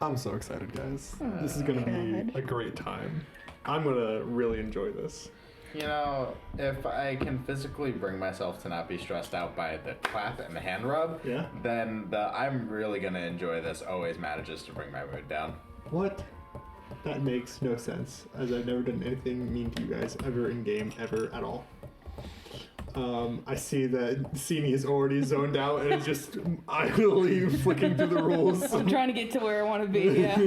I'm so excited, guys. This is gonna be a great time. I'm gonna really enjoy this. You know, if I can physically bring myself to not be stressed out by the clap and the hand rub, then I'm really gonna enjoy this always manages to bring my mood down. What? That makes no sense, as I've never done anything mean to you guys ever in game, ever at all. I see that Sini is already zoned out and is just idly flicking through the rules. I'm trying to get to where I want to be, yeah.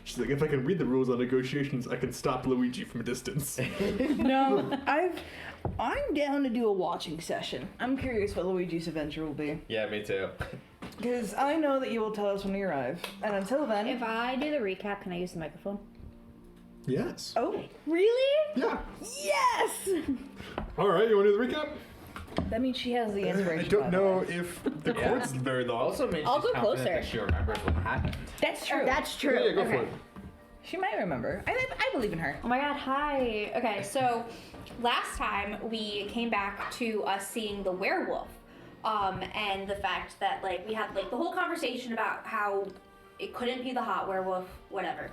She's like, if I can read the rules on negotiations, I can stop Luigi from a distance. No, I'm down to do a watching session. I'm curious what Luigi's adventure will be. Yeah, me too. Because I know that you will tell us when you arrive. And until then... If I do the recap, can I use the microphone? Yes. Oh, really? Yeah. yes! All right, you want to do the recap? That means she has the inspiration. I don't know if the cord's very long. Also means I'll she's go confident closer. that she remembers what happened. That's true. That's true. Yeah, go okay. for it. She might remember. I believe in her. Oh my god, hi. Okay, so last time we came back to us seeing the werewolf. And the fact that, like, we had, like, the whole conversation about how it couldn't be the hot werewolf, whatever.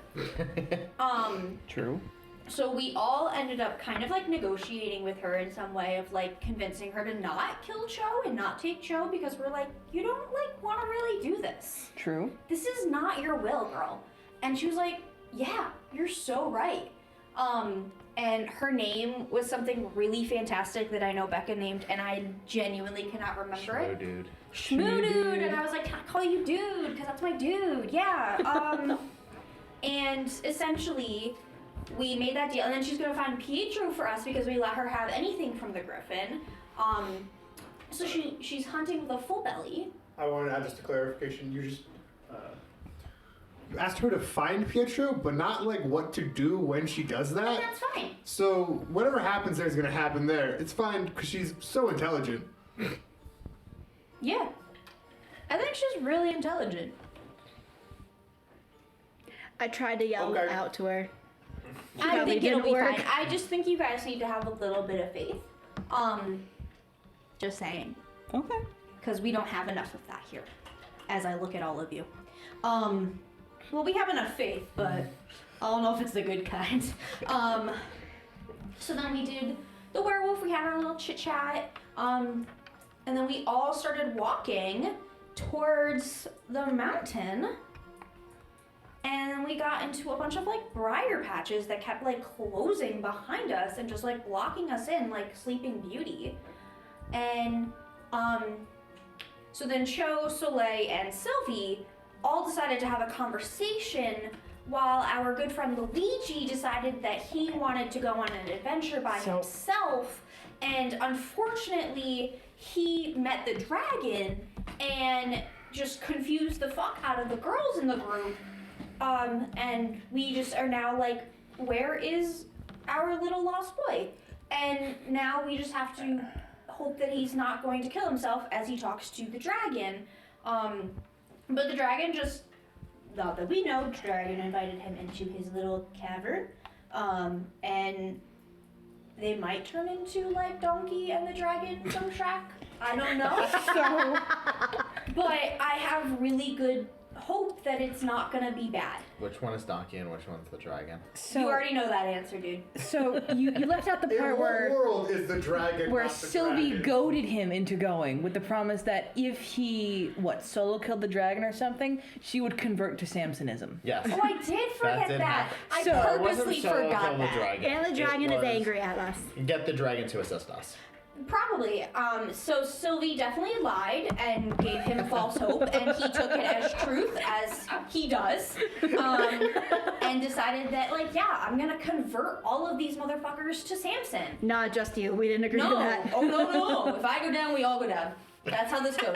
True. So we all ended up kind of, like, negotiating with her in some way of, like, convincing her to not kill Cho and not take Cho because we're like, you don't, like, want to really do this. True. This is not your will, girl. And she was like, yeah, you're so right. And her name was something really fantastic that I know Becca named, and I genuinely cannot remember it. Dude. Shmoo dude, and I was like, can I call you dude? Because that's my dude, yeah. And essentially, we made that deal, and then she's gonna find Pietro for us because we let her have anything from the Griffin. So she's hunting with a full belly. I want to add just a clarification. You just you asked her to find Pietro, but not like what to do when she does that. And that's fine. So whatever happens there is going to happen there. It's fine because she's so intelligent. Yeah. I think she's really intelligent. I tried to yell Okay. out to her. I Probably think it'll didn't be work. fine. I just think you guys need to have a little bit of faith. Just saying. Okay. Because we don't have enough of that here, as I look at all of you. Well, we have enough faith, but I don't know if it's the good kind. So then we did the werewolf, we had our little chit-chat, and then we all started walking towards the mountain, and we got into a bunch of, like, briar patches that kept, like, closing behind us and just, like, blocking us in, like Sleeping Beauty. And, so then Cho, Soleil, and Sylvie all decided to have a conversation while our good friend Luigi decided that he wanted to go on an adventure by himself, and unfortunately he met the dragon and just confused the fuck out of the girls in the group, and we just are now like, where is our little lost boy? And now we just have to hope that he's not going to kill himself as he talks to the dragon. But the dragon just, not that we know, the dragon invited him into his little cavern, and they might turn into, like, Donkey and the Dragon from Shrek. I don't know. But I have really good hope that it's not gonna be bad. Which one is Donkey and which one's the dragon? So, You already know that answer, dude. So you left out the In part what where world is the dragon where not the Sylvie dragon? goaded him into going with the promise that if he, solo killed the dragon or something, she would convert to Samsonism. Yes. Oh, I did forget did that. happen. I So- It wasn't purposely Solo forgot kill the that. dragon. And the dragon It is was angry at us. Get the dragon to assist us. Probably. So Sylvie definitely lied and gave him false hope, and he took it as truth, as he does, and decided that, like, yeah, I'm gonna convert all of these motherfuckers to Samson. Not just you. We didn't agree to No. that. Oh, no. If I go down, we all go down. That's how this goes.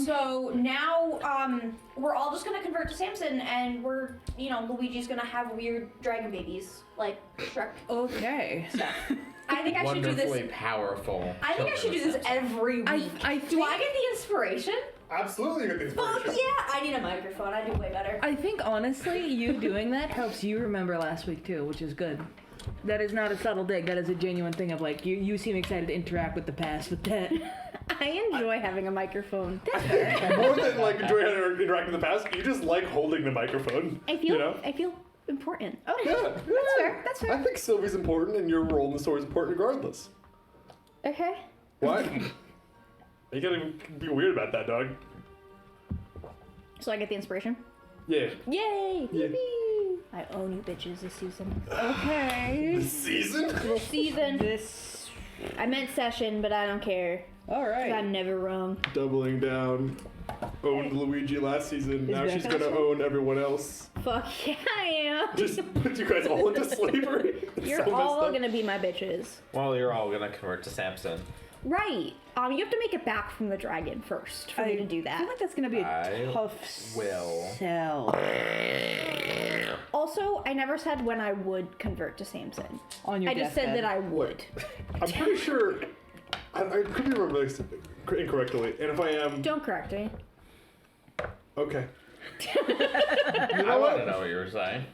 So now we're all just gonna convert to Samson, and we're, Luigi's gonna have weird dragon babies, like Shrek Okay. stuff. I think I should do Wonderfully this. powerful. I think I should do this every week. I Do I get the inspiration? Absolutely, you get the Fuck inspiration. yeah! I need a microphone. I do way better. I think honestly, you doing that helps you remember last week too, which is good. That is not a subtle dig. That is a genuine thing of like you seem excited to interact with the past with that. I enjoy having a microphone. More than like enjoying how to interact in the past, you just like holding the microphone. I feel you know? I feel important. Yeah, That's fair. That's fair. I think Sylvie's important, and your role in the story is important regardless. Okay. What? You gotta be weird about that, dog. So I get the inspiration. Yeah. Yay! Yeah. Yippee! I own you bitches this season. Okay. The season? This season. This. I meant session, but I don't care. All 'Cause right. I'm never wrong. Doubling down. Owned Luigi last season. Now Beckons she's gonna own everyone else. Fuck yeah, I am. Just put you guys all into slavery. It's You're so messed all up. gonna be my bitches. Well, you're all gonna convert to Samson. Right. You have to make it back from the dragon first for me to do I feel that. like that's gonna be a I tough will. sell Also, I never said when I would convert to Samson. on your I just said deathbed. that I would. I'm pretty sure. I could be remembering this incorrectly, and if I am, Don't correct me. okay. I want to know what you were saying.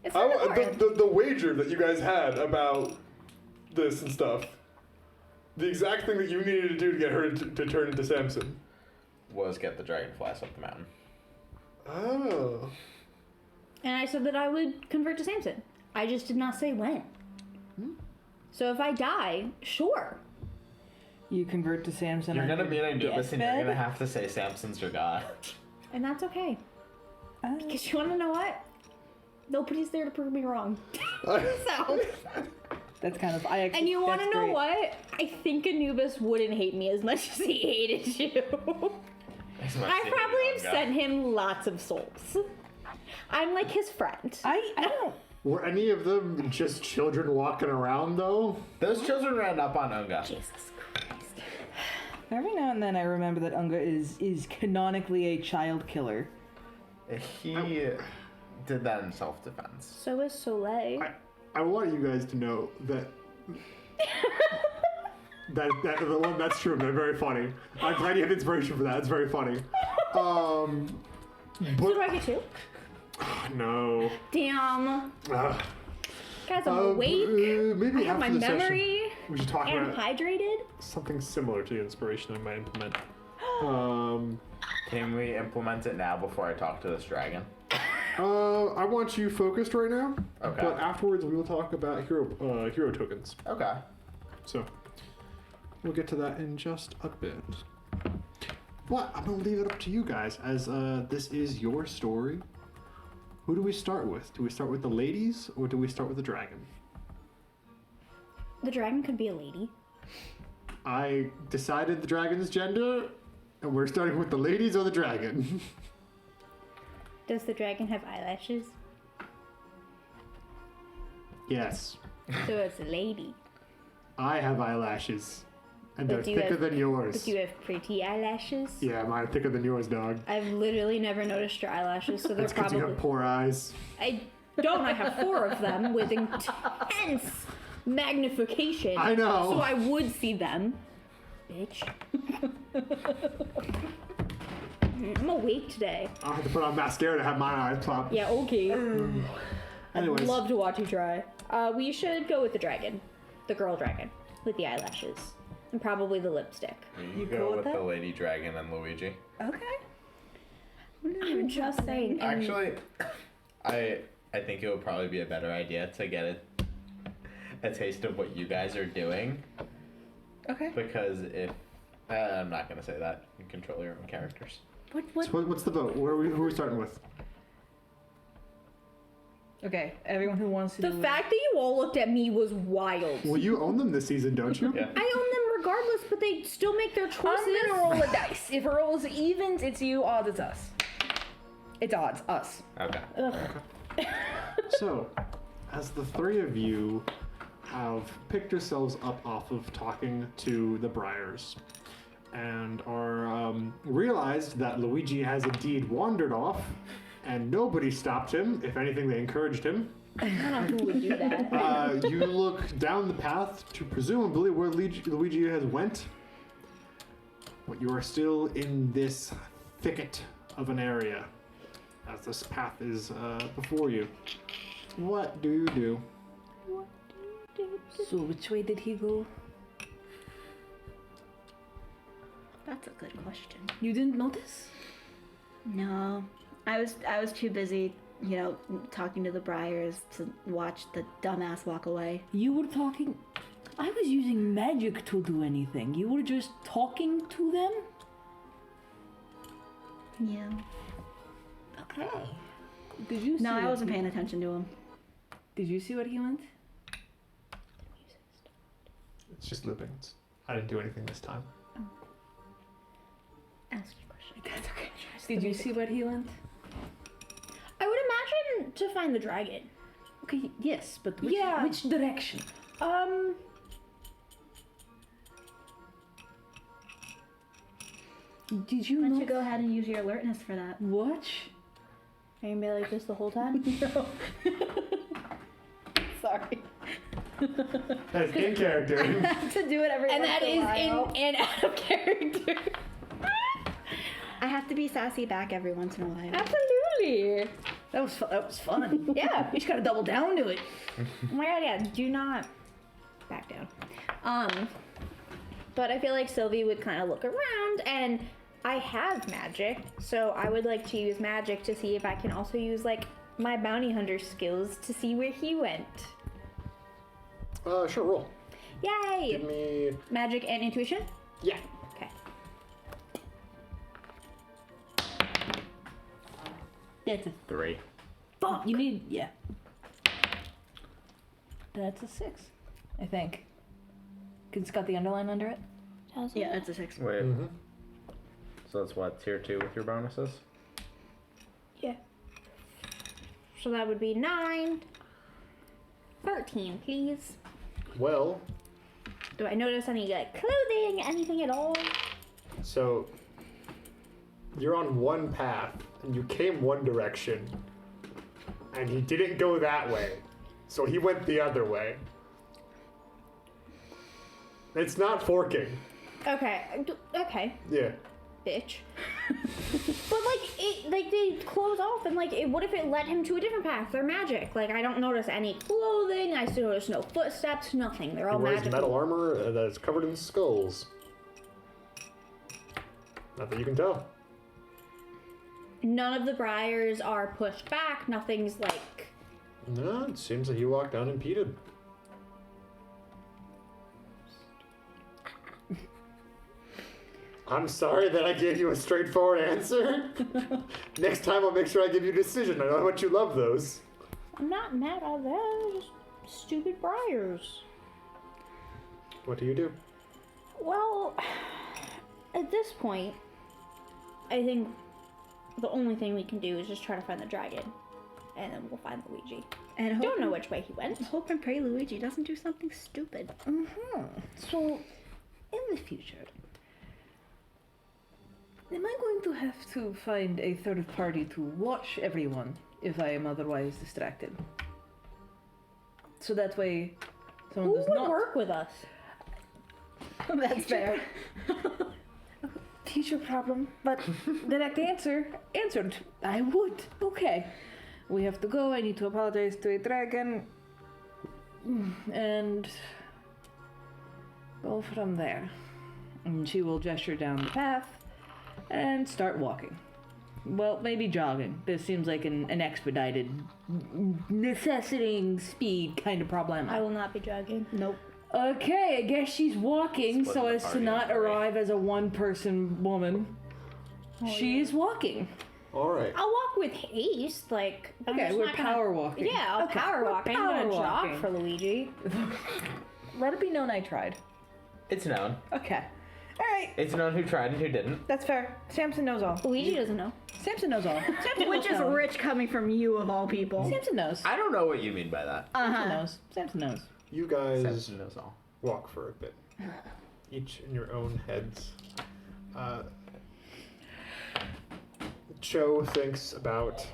It's not important. The wager that you guys had about this and stuff, the exact thing that you needed to do to get her to turn into Samson. Was get the dragonflies up the mountain. Oh. And I said that I would convert to Samson. I just did not say when. So if I die, sure. You convert to Samson. You're on gonna your be in Anubis and you're deathbed? gonna have to say Samson's your god. And that's okay. Oh. Because you want to know what? Nobody's there to prove me wrong. So. That's kind of. And you want to that's know great. what? I think Anubis wouldn't hate me as much as he hated you. I probably have sent him lots of souls. I'm like his friend. I don't. Were any of them just children walking around though? Those children ran up on Unga. Jesus Christ. Every now and then I remember that Unga is canonically a child killer. He did that in self-defense. So is Soleil. I want you guys to know that. That's true. They're very funny. I'm glad you have inspiration for that. It's very funny. So do I But get two? no. Damn. Ugh. Guys, I'm awake. Maybe I have my after the session, memory. we should talk And about hydrated. something similar to the inspiration I might implement. Can we implement it now before I talk to this dragon? I want you focused right now. Okay. But afterwards, we will talk about hero tokens. Okay. So we'll get to that in just a bit. But I'm gonna leave it up to you guys, as this is your story. Who do we start with? Do we start with the ladies, or do we start with the dragon? The dragon could be a lady. I decided the dragon's gender, and we're starting with the ladies or the dragon. Does the dragon have eyelashes? Yes, So it's a lady. I have eyelashes, and they're But do you thicker have- than yours. But you have pretty eyelashes? Yeah, mine are thicker than yours, dog. I've literally never noticed your eyelashes, so they're That's because you probably. have poor eyes. I don't. I have 4 of them with intense magnification. I know. So I would see them. Bitch. I'm awake today. I'll have to put on mascara to have my eyes pop. Yeah, okay. Anyways, I'd love to watch you try. We should go with the dragon. The girl dragon. With the eyelashes. And probably the lipstick. You cool go with with that? the lady dragon and Luigi. Okay. I'm just saying. and- Actually, I think it would probably be a better idea to get a taste of what you guys are doing, Okay. because if I'm not gonna say that, you control your own characters. What? so what's the vote? Who are we starting with? Okay. Everyone who wants to. The do fact that you all looked at me was wild. Well, you own them this season, don't you? Yeah. I own them regardless, but they still make their choices. I'm gonna roll a dice. If it rolls evens, it's you. Odds, it's us. It's odds. Us. Okay. Ugh. So, as the three of you have picked yourselves up off of talking to the Briars and are realized that Luigi has indeed wandered off and nobody stopped him. If anything, they encouraged him. I don't know who would do that. You look down the path to presumably where Luigi has went, but you are still in this thicket of an area as this path is before you. What do you do? So which way did he go? That's a good question. You didn't notice? No, I was too busy, talking to the Briars to watch the dumbass walk away. You were talking... I was using magic to do anything. You were just talking to them? Yeah. Okay. Did you see No, I wasn't paying attention to him. Did you see where he went? It's just looping. I didn't do anything this time. Ask me a question. That's okay. Did you see where he went? I would imagine to find the dragon. Okay, yes, but Yeah. which direction? Did you Why don't not you go ahead and use your alertness for that? watch? Are you gonna be like this the whole time? No. Sorry. That's in character. To do it every And once that in a is while. in and out of character. I have to be sassy back every once in a while. Absolutely. That was fun. Yeah. You just gotta double down to it. Oh my god, yeah. Do not back down. But I feel like Sylvie would kind of look around, and I have magic, so I would like to use magic to see if I can also use like my bounty hunter skills to see where he went. Sure, roll. Yay! Give me... Magic and intuition? Yeah. Okay. That's a 3. fuck. You need That's a 6, I think. 'Cause it's got the underline under it. Yeah, that's a 6. Wait. Mm-hmm. So that's what, tier 2 with your bonuses? Yeah. So that would be 9. 13, please. Well, Do I notice any like clothing, anything at all? so you're on one path, and you came one direction, and he didn't go that way, so he went the other way. It's not forking. Okay. Okay. Yeah. Bitch. But like they close off, and what if it led him to a different path? They're magic. Like I don't notice any clothing. I still notice no footsteps. Nothing. They're all He wears magical. metal armor that is covered in skulls. Not that you can tell. None of the briars are pushed back. Nothing's like. No, it seems that he walked unimpeded. I'm sorry that I gave you a straightforward answer. Next time I'll make sure I give you a decision. I know how much you love those. I'm not mad at that. They're just stupid briars. What do you do? Well, at this point, I think the only thing we can do is just try to find the dragon, and then we'll find Luigi. And Don't know which way he went. Hope and pray Luigi doesn't do something stupid. So, in the future, am I going to have to find a third party to watch everyone if I am otherwise distracted? So that way, someone Who does would not. work with us? That's fair. Teacher problem, but direct answer answered. I would. Okay. We have to go. I need to apologize to a dragon. And go from there. And she will gesture down the path and start walking. Well, maybe jogging. This seems like an expedited, necessitating speed kind of problem. I will not be jogging. Nope. Okay, I guess she's walking Split so the as to party not in three. arrive as a one-person woman. She is walking. All right. I'll walk with haste. Like I'm Okay, just we're not gonna- power walking. Yeah, I'll Okay, power we're walk. I'm power gonna walking. jog for Luigi. Let it be known I tried. It's known. Okay. Alright, It's known who tried and who didn't. that's fair. Samson knows all. Luigi doesn't know. Samson knows all. Samson Which is knows all. rich coming from you of all people. Samson knows. I don't know what you mean by that. Samson knows. Samson knows. You guys Samson knows all. walk for a bit, each in your own heads. Cho thinks about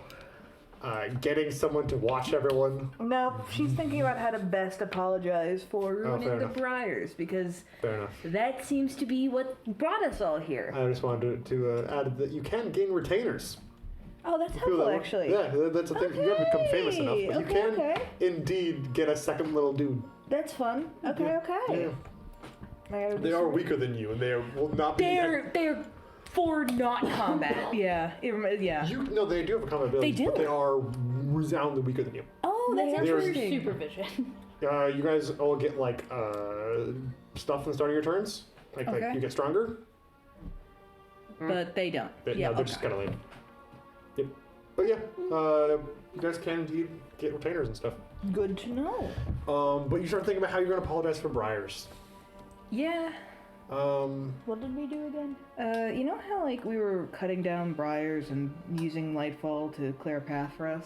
getting someone to watch everyone. No, she's thinking about how to best apologize for fair ruining the enough. Briars, because Fair enough. that seems to be what brought us all here. I just wanted to add that you can gain retainers. Oh, that's People helpful, that- actually. Yeah, that's a thing. You haven't become famous enough, but you Okay, can okay. indeed get a second little dude. That's fun. Okay, okay. Yeah. They are weaker than you, and they will not be. They're for not combat. Yeah. Yeah. No, they do have a combat ability, They do? but they are resoundingly weaker than you. Oh, that's They're interesting. supervision. You guys all get like stuff in the start of your turns. Like Okay. you get stronger. But they don't. No, they're just kind of like. Yep. But yeah, you guys can indeed get retainers and stuff. Good to know. But you start thinking about how you're going to apologize for briars. Yeah. What did we do again? You know how like we were cutting down briars and using Lightfall to clear a path for us?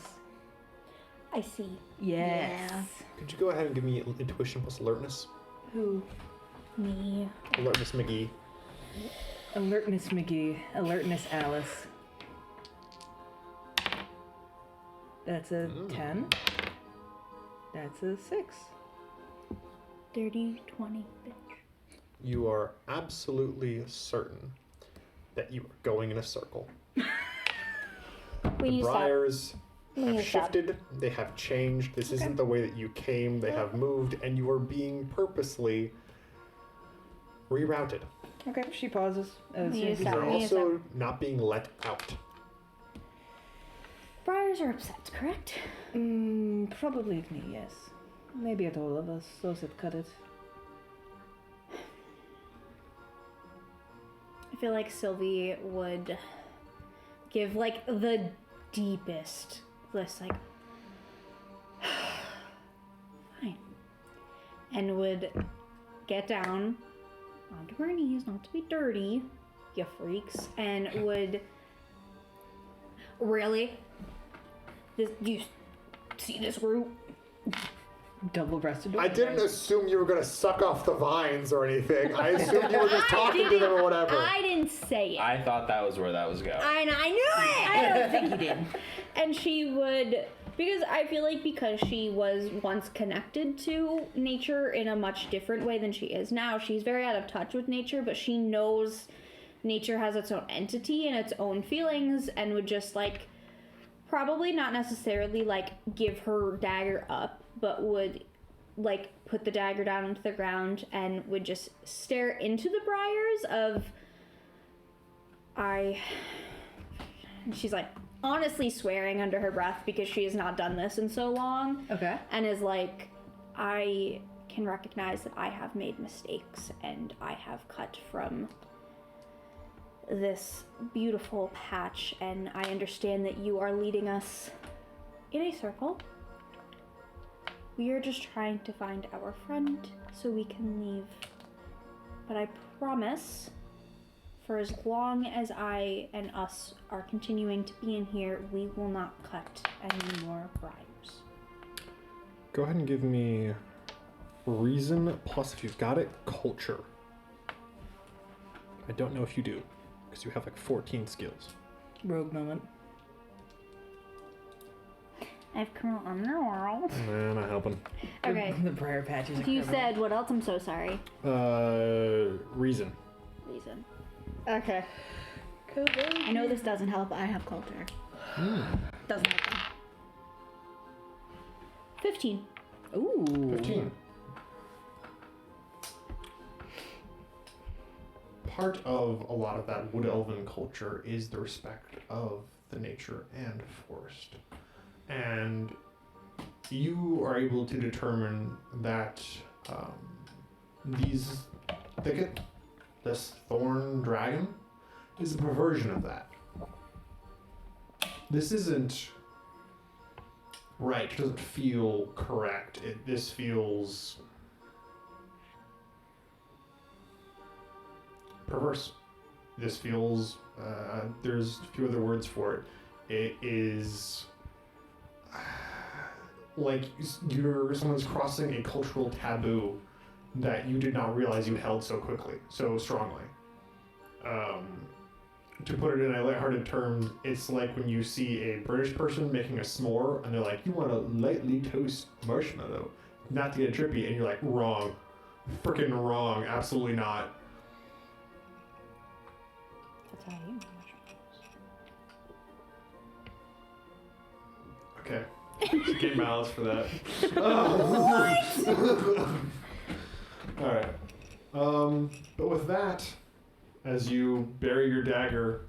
I see. Yes. Yeah. Could you go ahead and give me intuition plus alertness? Who? Me. Alertness McGee. Alertness McGee. Alertness Alice. That's a 10. That's a 6. Dirty 20, bitch. You are absolutely certain that you are going in a circle. We The need to stop. briars We have need to stop. shifted, they have changed. This isn't the way that you came, they have moved, and you are being purposely rerouted. Okay, she pauses. As We soon need as to you stop. You're say it. Yes, also not being let out. Briars are upset, correct? Probably me, yes. Maybe at all of us, those that cut it. I feel like Sylvie would give like the deepest list, like fine, and would get down onto her knees, not to be dirty, you freaks, and would really this you see this root? Double-breasted. I didn't assume you were going to suck off the vines or anything. I assumed you were just talking to them or whatever. I didn't say it. I thought that was where that was going. I knew it. I don't think you did. And she would, because I feel like because she was once connected to nature in a much different way than she is now, she's very out of touch with nature, but she knows nature has its own entity and its own feelings, and would just like, probably not necessarily like give her dagger up, but would like put the dagger down into the ground and would just stare into the briars of and she's like honestly swearing under her breath because she has not done this in so long. Okay. And is like, I can recognize that I have made mistakes and I have cut from this beautiful patch, and I understand that you are leading us in a circle. We are just trying to find our friend so we can leave. But I promise, for as long as I and us are continuing to be in here, we will not cut any more briars. Go ahead and give me reason plus, if you've got it, culture. I don't know if you do, because you have like 14 skills. Rogue moment. I've come on the world. Nah, not helping. Okay. The briar patches. are You criminal. said what else? I'm so sorry. Reason. Reason. Okay. I know this doesn't help. I have culture. Doesn't help them. 15. Ooh. 15. Part of a lot of that wood elven culture is the respect of the nature and forest. And you are able to determine that this thorn dragon, is a perversion of that. This isn't right, it doesn't feel correct. This feels perverse. This feels, there's a few other words for it. It is like someone's crossing a cultural taboo that you did not realize you held so quickly, so strongly. To put it in a lighthearted term, it's like when you see a British person making a s'more and they're like, you want a lightly toast marshmallow, not to get trippy, and you're like, wrong. Freaking wrong. Absolutely not. That's how you Okay. Get malice for that. Alright. But with that, as you bury your dagger,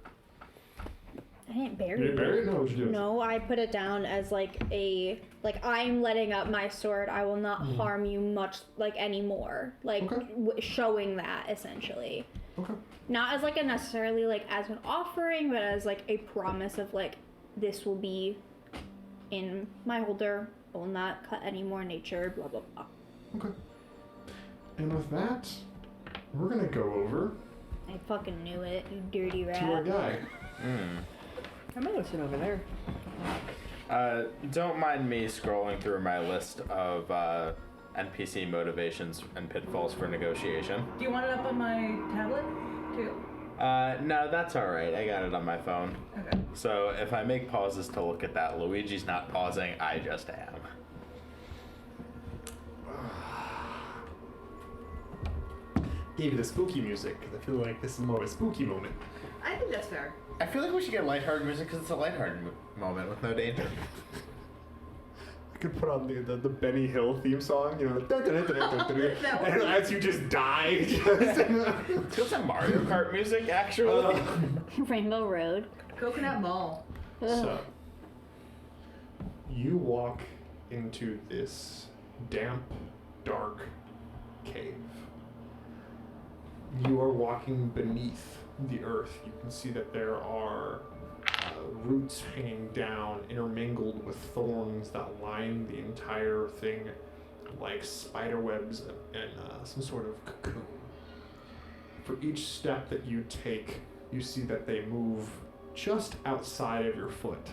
I didn't bury you it. bury it? No, what'd you do? No, I put it down as like I'm letting up my sword. I will not harm you much anymore. Okay. Showing that essentially. Okay. Not as like a necessarily as an offering, but as like a promise of this will be in my holder. I will not cut any more nature. Blah blah blah. Okay. And with that, we're gonna go over I fucking knew it, you dirty rat. to our guy. I'm gonna sit over there. Don't mind me scrolling through my list of NPC motivations and pitfalls for negotiation. Do you want it up on my tablet too? No, that's all right. I got it on my phone. Okay. So if I make pauses to look at that, Luigi's not pausing. I just am. Gave you the spooky music, because I feel like this is more of a spooky moment. I think that's fair. I feel like we should get lighthearted music because it's a lighthearted moment with no danger. I could put on the Benny Hill theme song, you know, and as you just die. Feels like Mario Kart music, actually. Rainbow Road. Coconut Mall. So, you walk into this damp, dark cave. You are walking beneath the earth. You can see that there are roots hanging down, intermingled with thorns that line the entire thing like spider webs and some sort of cocoon. For each step that you take, you see that they move just outside of your foot.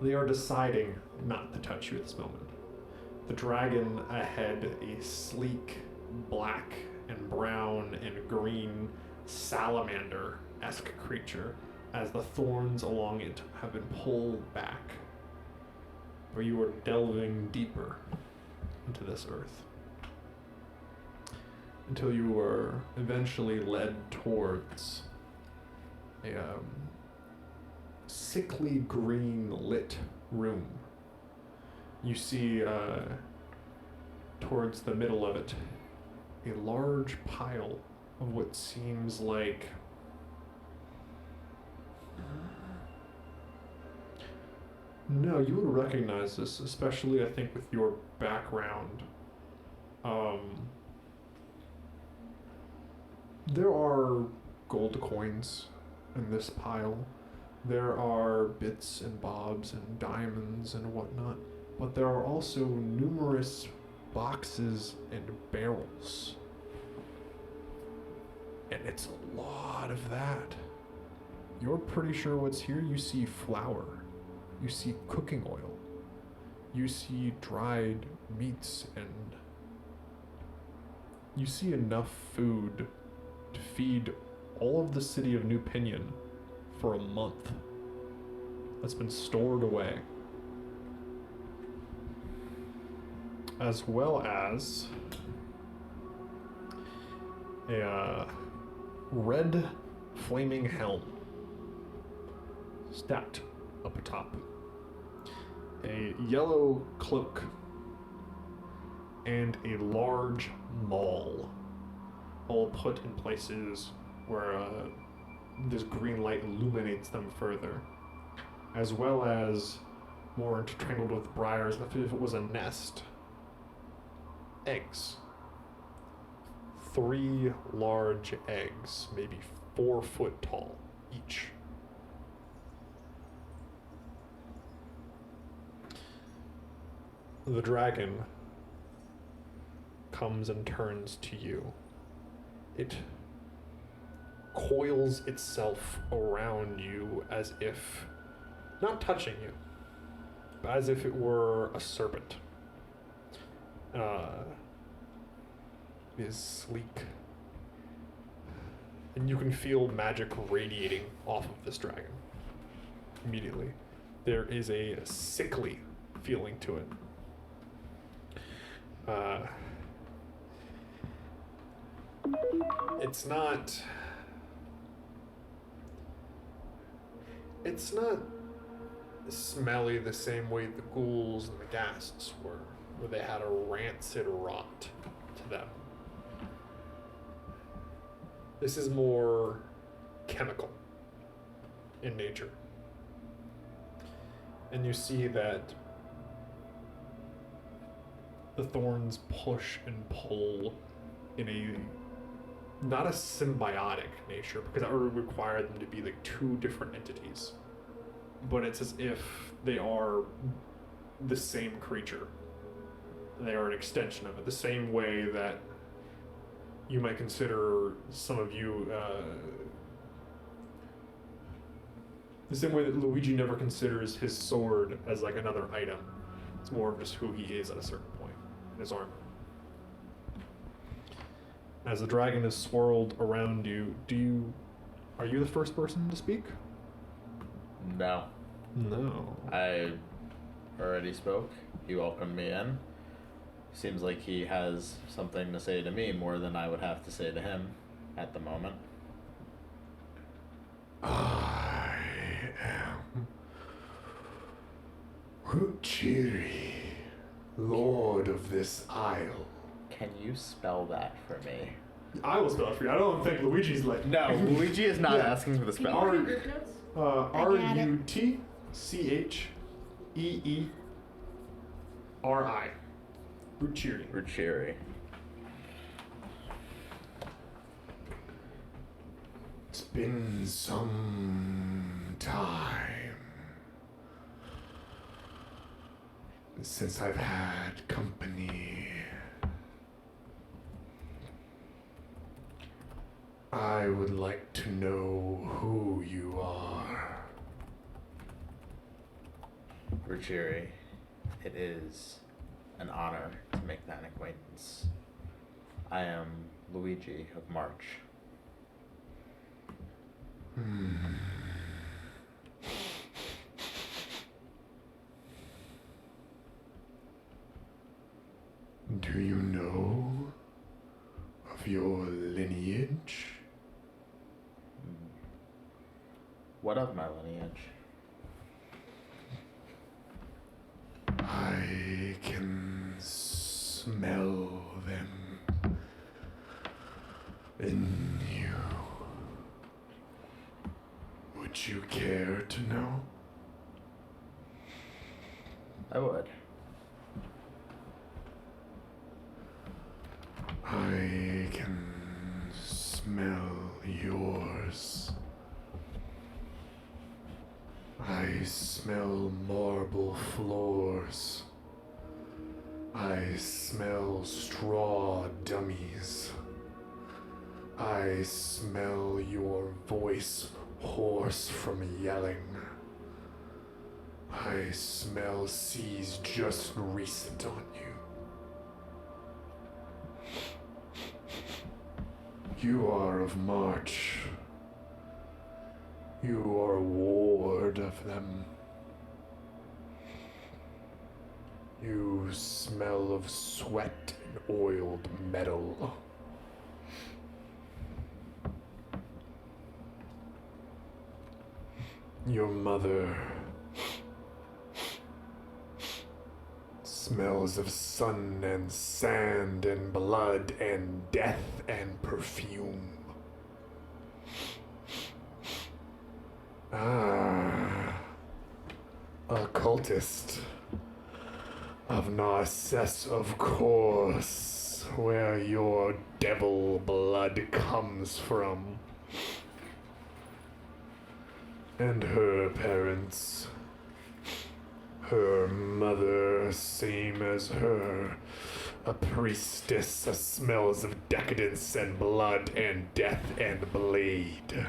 They are deciding not to touch you at this moment. The dragon ahead, a sleek, black and brown and green salamander-esque creature, as the thorns along it have been pulled back, where you are delving deeper into this earth, until you are eventually led towards a sickly green lit room. You see towards the middle of it a large pile of what seems like no, you would recognize this, especially I think with your background. There are gold coins in this pile. There are bits and bobs and diamonds and whatnot, but there are also numerous boxes and barrels. And it's a lot of that. You're pretty sure what's here. You see flour. You see cooking oil. You see dried meats, and you see enough food to feed all of the city of New Pinion for a month. That's been stored away. As well as a red flaming helm stacked up atop, a yellow cloak, and a large maul, all put in places where this green light illuminates them further, as well as more intertangled with briars, as if it was a nest. Eggs. 3 large eggs, maybe 4 foot tall each. The dragon comes and turns to you. It coils itself around you as if, not touching you, but as if it were a serpent. Is sleek, and you can feel magic radiating off of this dragon immediately. There is a sickly feeling to it. It's not smelly the same way the ghouls and the ghasts were, where they had a rancid rot to them. This is more chemical in nature. And you see that the thorns push and pull in a not a symbiotic nature, because that would require them to be like two different entities. But it's as if they are the same creature. They are an extension of it, the same way that you might consider some of you, the same way that Luigi never considers his sword as like another item. It's more of just who he is at a certain point in his armor. As the dragon is swirled around you, are you the first person to speak? No. No. I already spoke. He welcomed me in. Seems like he has something to say to me more than I would have to say to him at the moment. I am Cheery, Lord of this isle. Can you spell that for me? I will spell it for you. I don't think Luigi's like... No, Luigi is not Yeah. asking for the spell. R-U-T-C-H-E-E-R-I. Cheery. Cheery. It's been some time since I've had company. I would like to know who you are. Cheery, it is an honor to make that acquaintance. I am Luigi of March. Do you know of your lineage? What of my lineage? I can smell them in you. Would you care to know? I would. I can smell yours. I smell marble floors. I smell straw dummies. I smell your voice hoarse from yelling. I smell seas just recent on you. You are of March. You are a ward of them. You smell of sweat and oiled metal. Your mother smells of sun and sand and blood and death and perfume. Ah, a cultist of Narcisse, of course, where your devil blood comes from. And her parents, her mother, same as her, a priestess, a smells of decadence and blood and death and blade.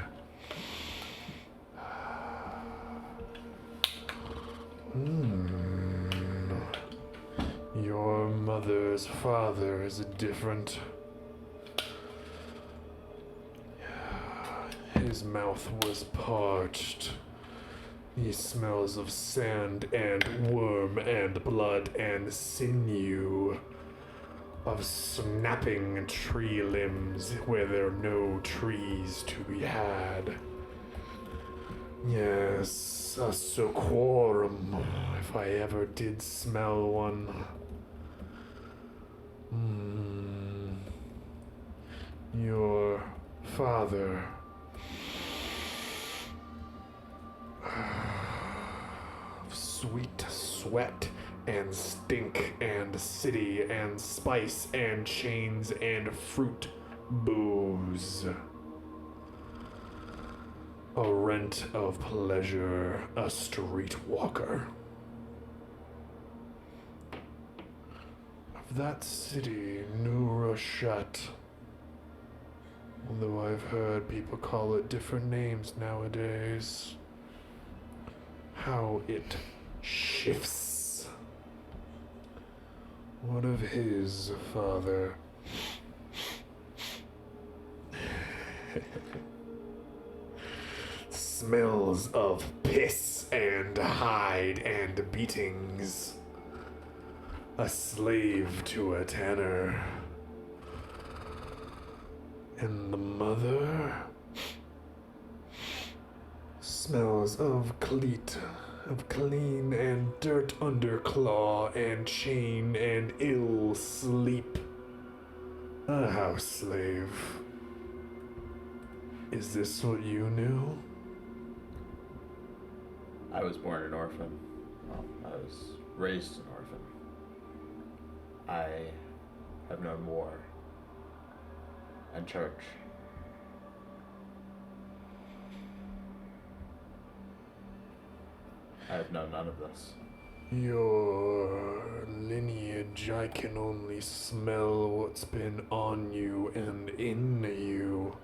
Your mother's father is different. His mouth was parched. He smells of sand and worm and blood and sinew, of snapping tree limbs where there are no trees to be had. Yes, a socorum, if I ever did smell one. Your father father. Sweet sweat and stink and city and spice and chains and fruit booze. A rent of pleasure, a streetwalker. Of that city, New Rochette. Although I've heard people call it different names nowadays. How it shifts. What of his father? Smells of piss and hide and beatings. A slave to a tanner. And the mother smells of cleat, of clean and dirt under claw and chain and ill sleep. A house slave. Is this what you knew? I was born an orphan. Well, I was raised an orphan. I have known war and church. I have known none of this. Your lineage, I can only smell what's been on you and in you.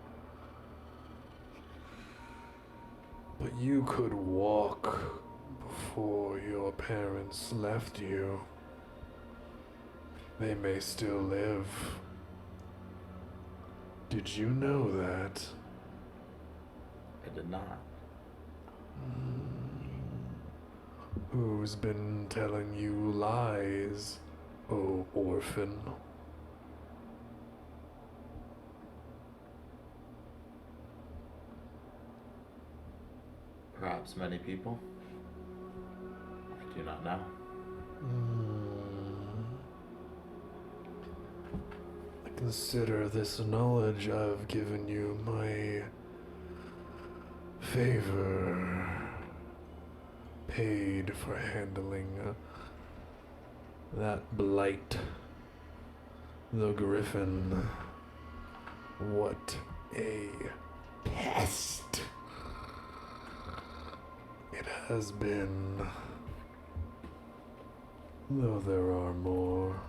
But you could walk before your parents left you. They may still live. Did you know that? I did not. Who's been telling you lies, oh orphan? Perhaps many people. I do not know. I consider this knowledge I've given you my favor, paid for handling that blight, the griffin. What a pest it has been, though there are more.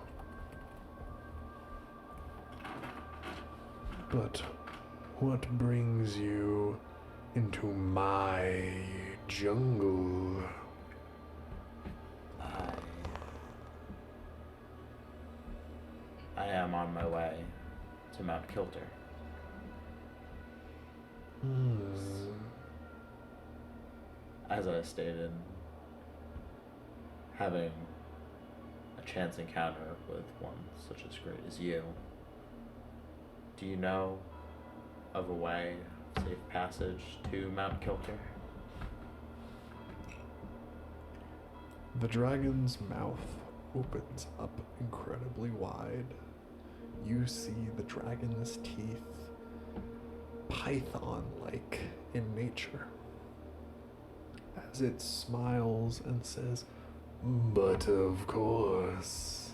But what brings you into my jungle? I am on my way to Mount Kilter. As I stated, having a chance encounter with one such as great as you, do you know of a way, safe passage to Mount Kilter? The dragon's mouth opens up incredibly wide. You see the dragon's teeth, python-like in nature, as it smiles and says, But of course.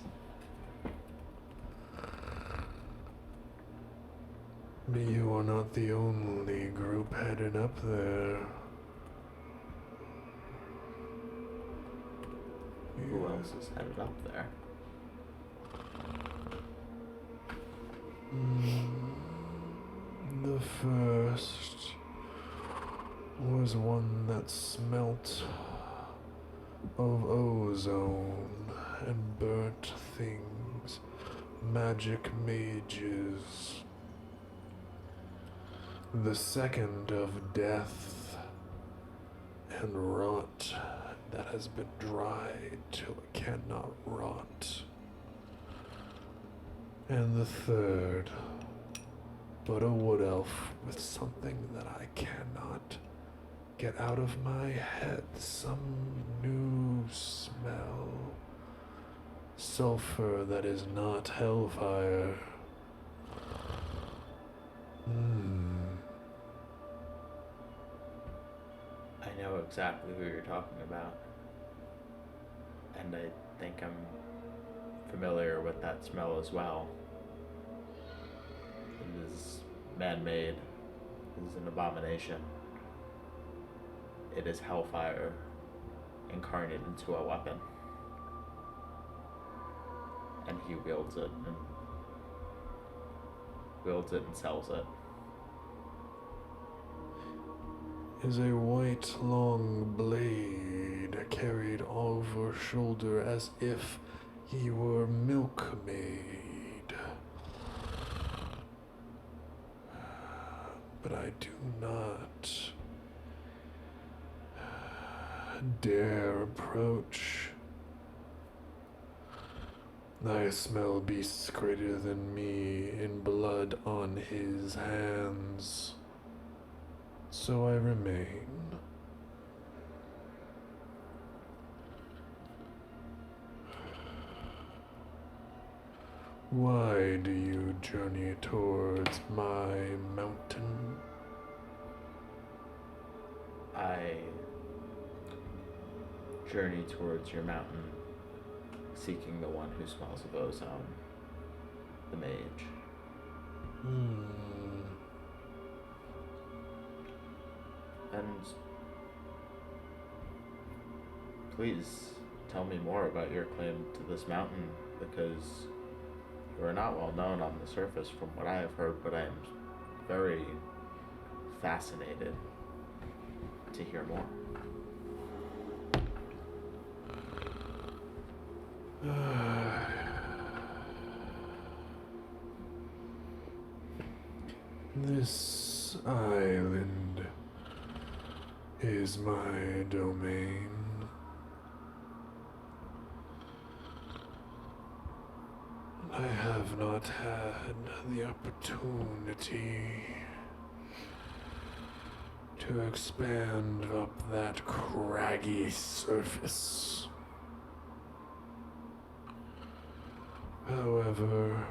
But you are not the only group headed up there. Who else is headed up there? The first was one that smelt of ozone and burnt things, magic mages. The second of death and rot that has been dried till it cannot rot. And the third, but a wood elf with something that I cannot get out of my head, some new smell. Sulfur that is not hellfire. I know exactly who you're talking about. And I think I'm familiar with that smell as well. It is man-made. It is an abomination. It is hellfire incarnate into a weapon. And he wields it and sells it. Is a white long blade carried over shoulder as if he were milkmaid. But I do not dare approach. I smell beasts greater than me in blood on his hands. So I remain. Why do you journey towards my mountain? I journey towards your mountain, seeking the one who smells of ozone, the mage. And please tell me more about your claim to this mountain, because you are not well known on the surface from what I have heard, but I am very fascinated to hear more. This island is my domain. I have not had the opportunity to expand up that craggy surface. However,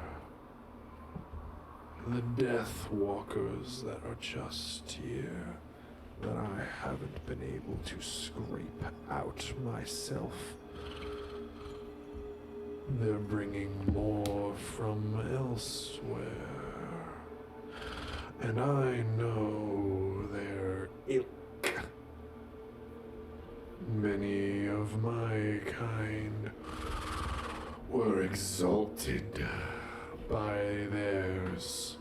the Death Walkers that are just here, that I haven't been able to scrape out myself, they're bringing more from elsewhere. And I know their ilk. Many of my kind were exalted by theirs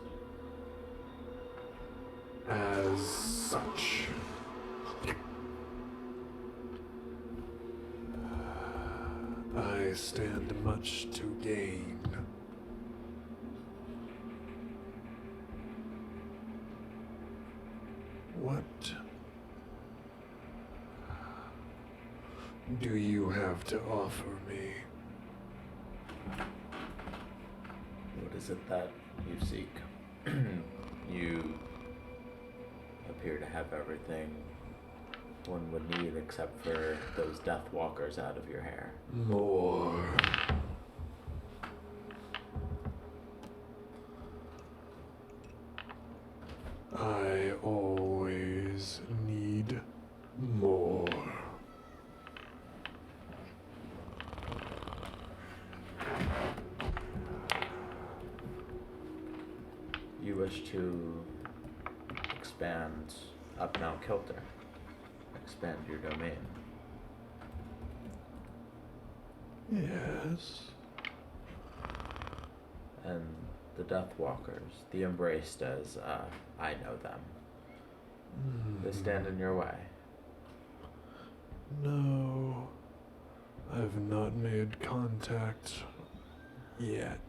as such. I stand much to gain. What do you have to offer me? What is it that you seek? You appear to have everything one would need except for those Death Walkers out of your hair. More. I always need more. You wish to expand up Mount Kilter, expand your domain. Yes. And the Death Walkers, the Embraced as I know them, they stand in your way. No, I've not made contact yet.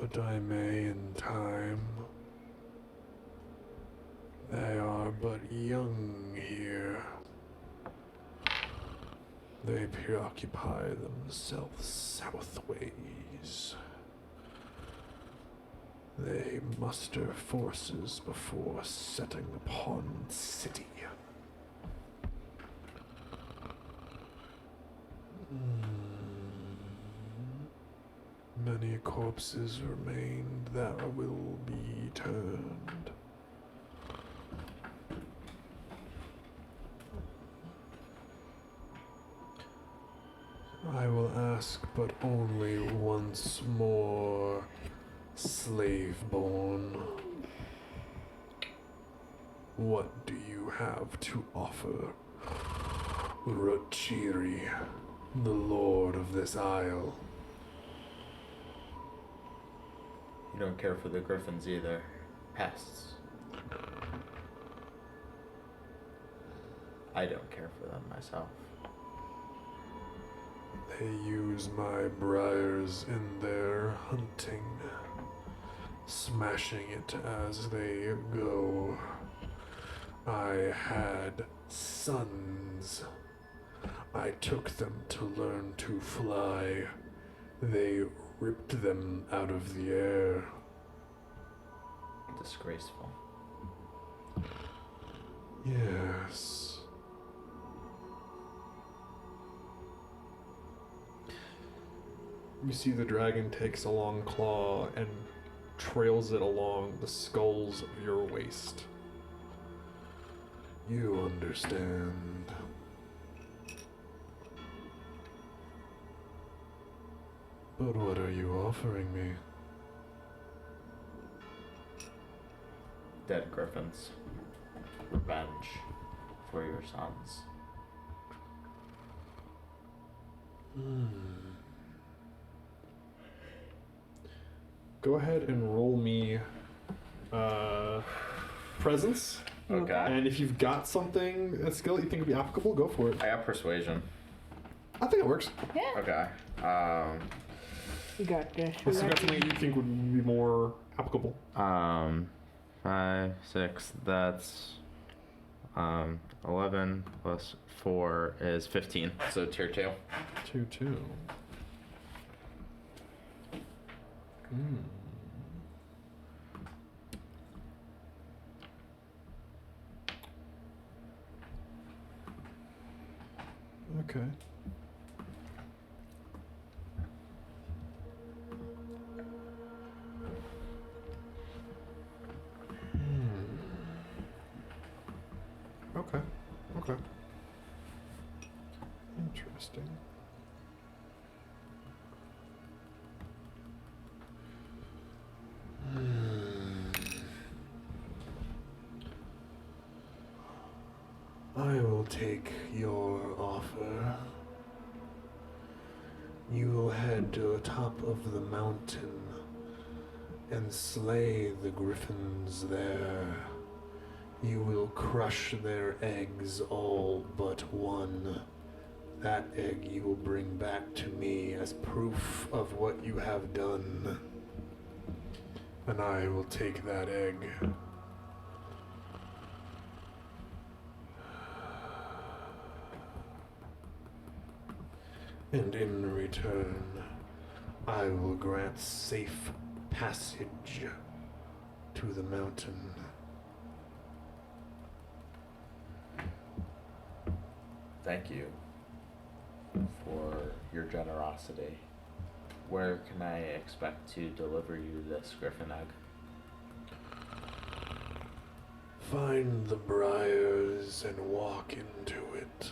But I may in time. They are but young here. They preoccupy themselves southways. They muster forces before setting upon the city. Many corpses remain that will be turned. ask, but only once more, slave-born. What do you have to offer, Cheery, the lord of this isle? You don't care for the griffins either. Pests. I don't care for them myself. They use my briars in their hunting, smashing it as they go. I had sons. I took them to learn to fly. They ripped them out of the air. Disgraceful. Yes. You see the dragon takes a long claw and trails it along the skulls of your waist. You understand. But what are you offering me? Dead griffins. Revenge for your sons. Go ahead and roll me presence. Okay. And if you've got something, a skill that you think would be applicable, go for it. I got persuasion. I think it works. Okay. You got this. Unless you've got something you think would be more applicable. 5, 6, that's 11 plus 4 is 15. So tier 2. 2-2. Okay. Okay. Okay. Interesting. I will take your offer. You will head to the top of the mountain and slay the griffins there. You will crush their eggs, all but one. That egg you will bring back to me as proof of what you have done. And I will take that egg. And in return, I will grant safe passage to the mountain. Thank you for your generosity. Where can I expect to deliver you this griffin egg? Find the briars and walk into it.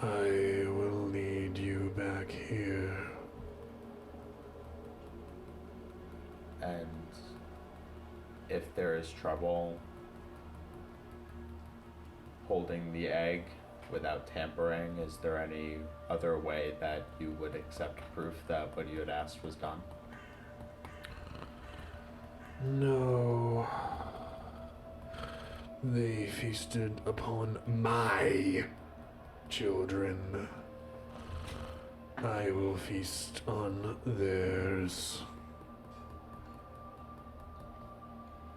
I will need you back here. And if there is trouble holding the egg without tampering, is there any other way that you would accept proof that what you had asked was done? No. They feasted upon my children. I will feast on theirs.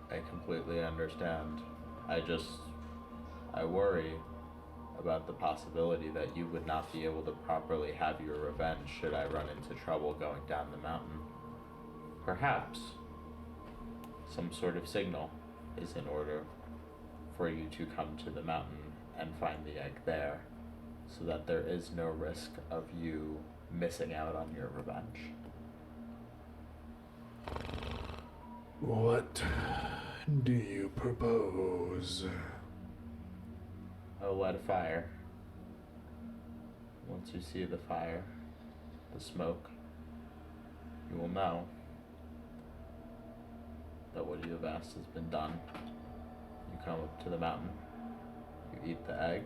I completely understand. I worry about the possibility that you would not be able to properly have your revenge should I run into trouble going down the mountain. Perhaps some sort of signal is in order for you to come to the mountain and find the egg there, so that there is no risk of you missing out on your revenge. What do you propose? I'll light a fire. Once you see the fire, the smoke, you will know that what you have asked has been done. You come up to the mountain, you eat the egg,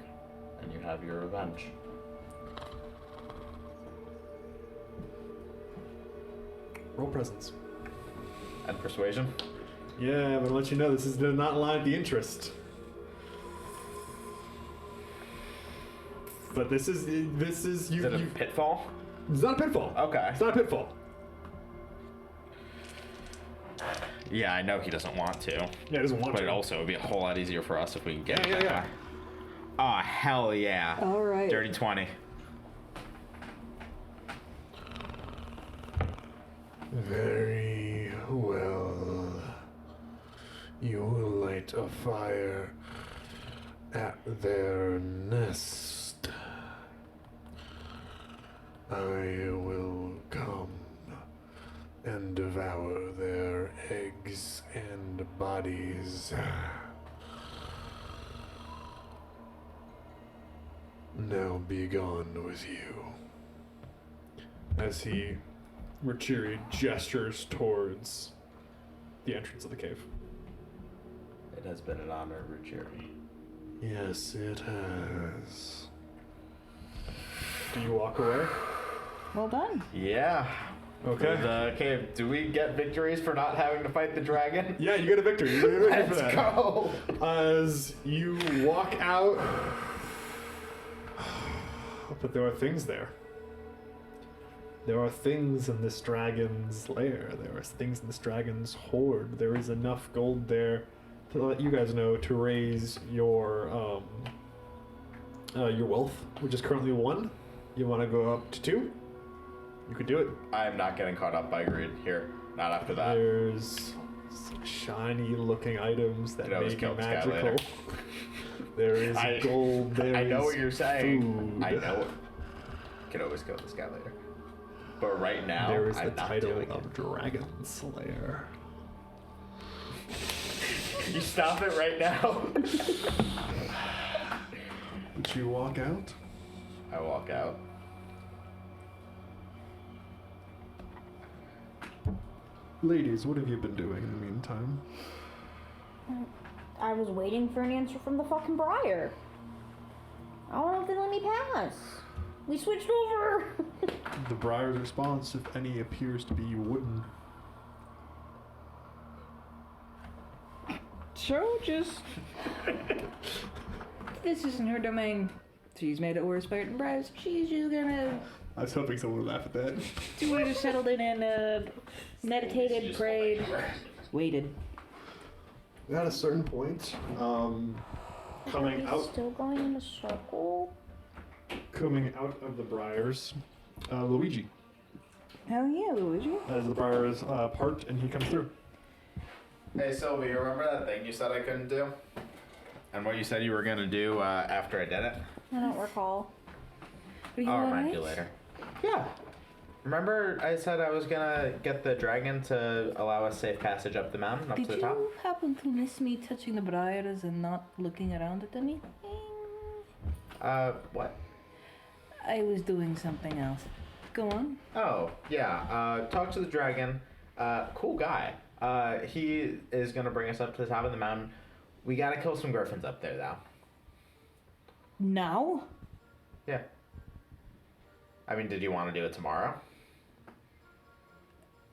and you have your revenge. Roll presence. And persuasion? Yeah, I'm gonna let you know this does not line the interest. But this is you. Is it a pitfall? It's not a pitfall. Okay. It's not a pitfall. Yeah, I know he doesn't want to. Yeah, he doesn't want But to. it also would be a whole lot easier for us if we can get it. Yeah. Oh, hell yeah. All right. Dirty 20. Very well. You will light a fire at their nest. I will come and devour their eggs and bodies. Now be gone with you. As where Cheery gestures towards the entrance of the cave. It has been an honor, Ruchiri. Yes, it has. Do you walk away? Well done. Yeah. Okay. The cave. Do we get victories for not having to fight the dragon? Yeah, you get a victory. You get a victory for Let's that. go. As you walk out, but there are things there. There are things in this dragon's lair. There are things in this dragon's hoard. There is enough gold there to let you guys know to raise your wealth, which is currently 1. You want to go up to 2? You could do it. I am not getting caught up by greed here. Not after that. There's some shiny looking items that Could always may be kill this guy magical. later. There is gold. There I know is what you're saying. food. I know it. Could always kill this guy later. But right now, There is I'm the not title doing of Dragon Slayer. it. You stop it right now. Did you walk out? I walk out. Ladies, what have you been doing in the meantime? I was waiting for an answer from the fucking Briar. I don't know if they let me pass. We switched over. The Briar's response, if any, appears to be wooden. So just this isn't her domain. She's made it worse by it Briars. She's just gonna I was hoping someone would laugh at that. she would have settled in and meditated, prayed, waited. At a certain point, coming He's out still going in a circle. of the Briars, Luigi. Hell yeah, Luigi. As the Briars part, and he comes through. Hey Sylvie, you remember that thing you said I couldn't do? And what you said you were gonna do after I did it? I don't recall. Are you I'll remind alright? you later. Yeah. Remember I said I was gonna get the dragon to allow us safe passage up the mountain, up Did to the top? you happen to miss me touching the briars and not looking around at anything? What? I was doing something else. Go on. Oh, yeah. Talk to the dragon. Cool guy. He is gonna bring us up to the top of the mountain. We gotta kill some griffins up there, though. Now? Yeah. I mean, did you want to do it tomorrow?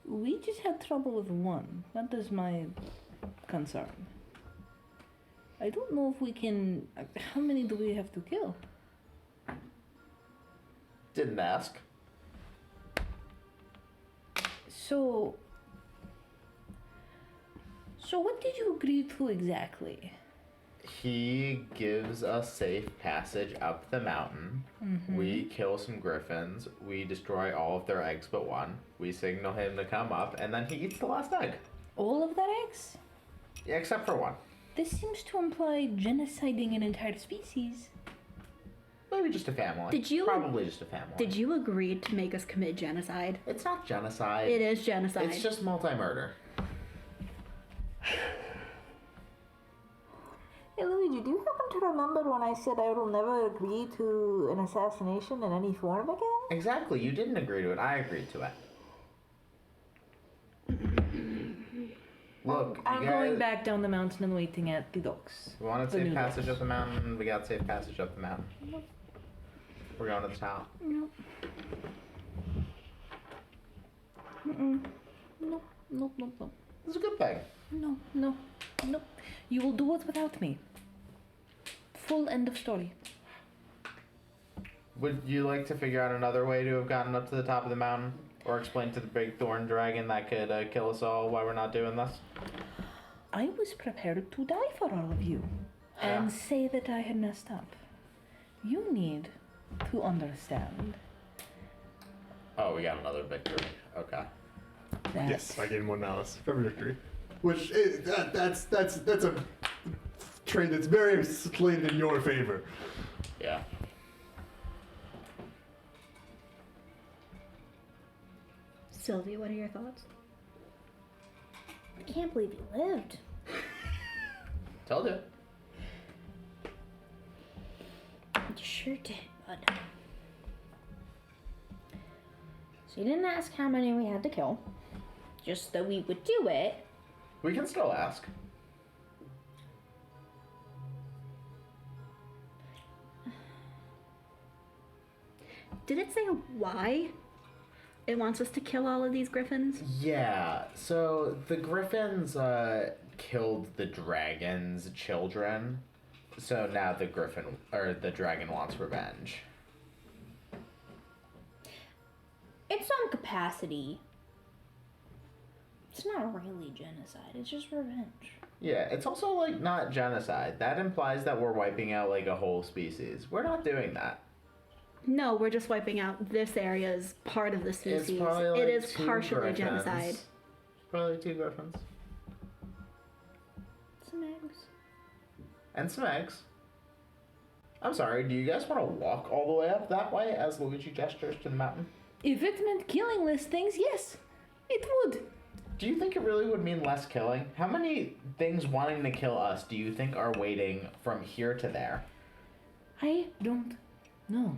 We just had trouble with one. That is my concern. I don't know if we can. How many do we have to kill? Didn't ask. So what did you agree to exactly? He gives us safe passage up the mountain. Mm-hmm. We kill some griffins. We destroy all of their eggs but one. We signal him to come up, and then he eats the last egg. All of that eggs? Yeah, except for one. This seems to imply genociding an entire species. Maybe just a family. Did you- Probably just a family. Did you agree to make us commit genocide? It's not genocide. It is genocide. It's just multi-murder. Hey Luigi, do you happen to remember when I said I will never agree to an assassination in any form again? Exactly. You didn't agree to it. I agreed to it. Look, I'm you going guys- back down the mountain and waiting at the docks. We want The safe new passage docks. up the mountain. We got safe passage up the mountain. We're going to the top. Nope. Nope. This is a good thing. No. You will do it without me. Full end of story. Would you like to figure out another way to have gotten up to the top of the mountain? Or explain to the big thorn dragon that could kill us all why we're not doing this? I was prepared to die for all of you and say that I had messed up. You need to understand Oh, we got another victory. Okay. that. Yes, I gained 1 malice. For victory. Which is, that's a trait that's very slated in your favor. Yeah. Sylvie, what are your thoughts? I can't believe you lived. Told you. You sure did, bud. So you didn't ask how many we had to kill, just that we would do it. We can still ask. Did it say why it wants us to kill all of these griffins? Yeah, so the griffins killed the dragon's children. So now the dragon wants revenge. In some capacity. It's not really genocide, it's just revenge. Yeah, it's also like not genocide. That implies that we're wiping out like a whole species. We're not doing that. No, we're just wiping out this area as part of the species. It's probably like it is 2 partially griffins. genocide. Probably 2 griffins. Some eggs. And some eggs. I'm sorry, do you guys want to walk all the way up that way as Luigi gestures to the mountain? If it meant killing less things, yes, it would. Do you think it really would mean less killing? How many things wanting to kill us do you think are waiting from here to there? I don't know.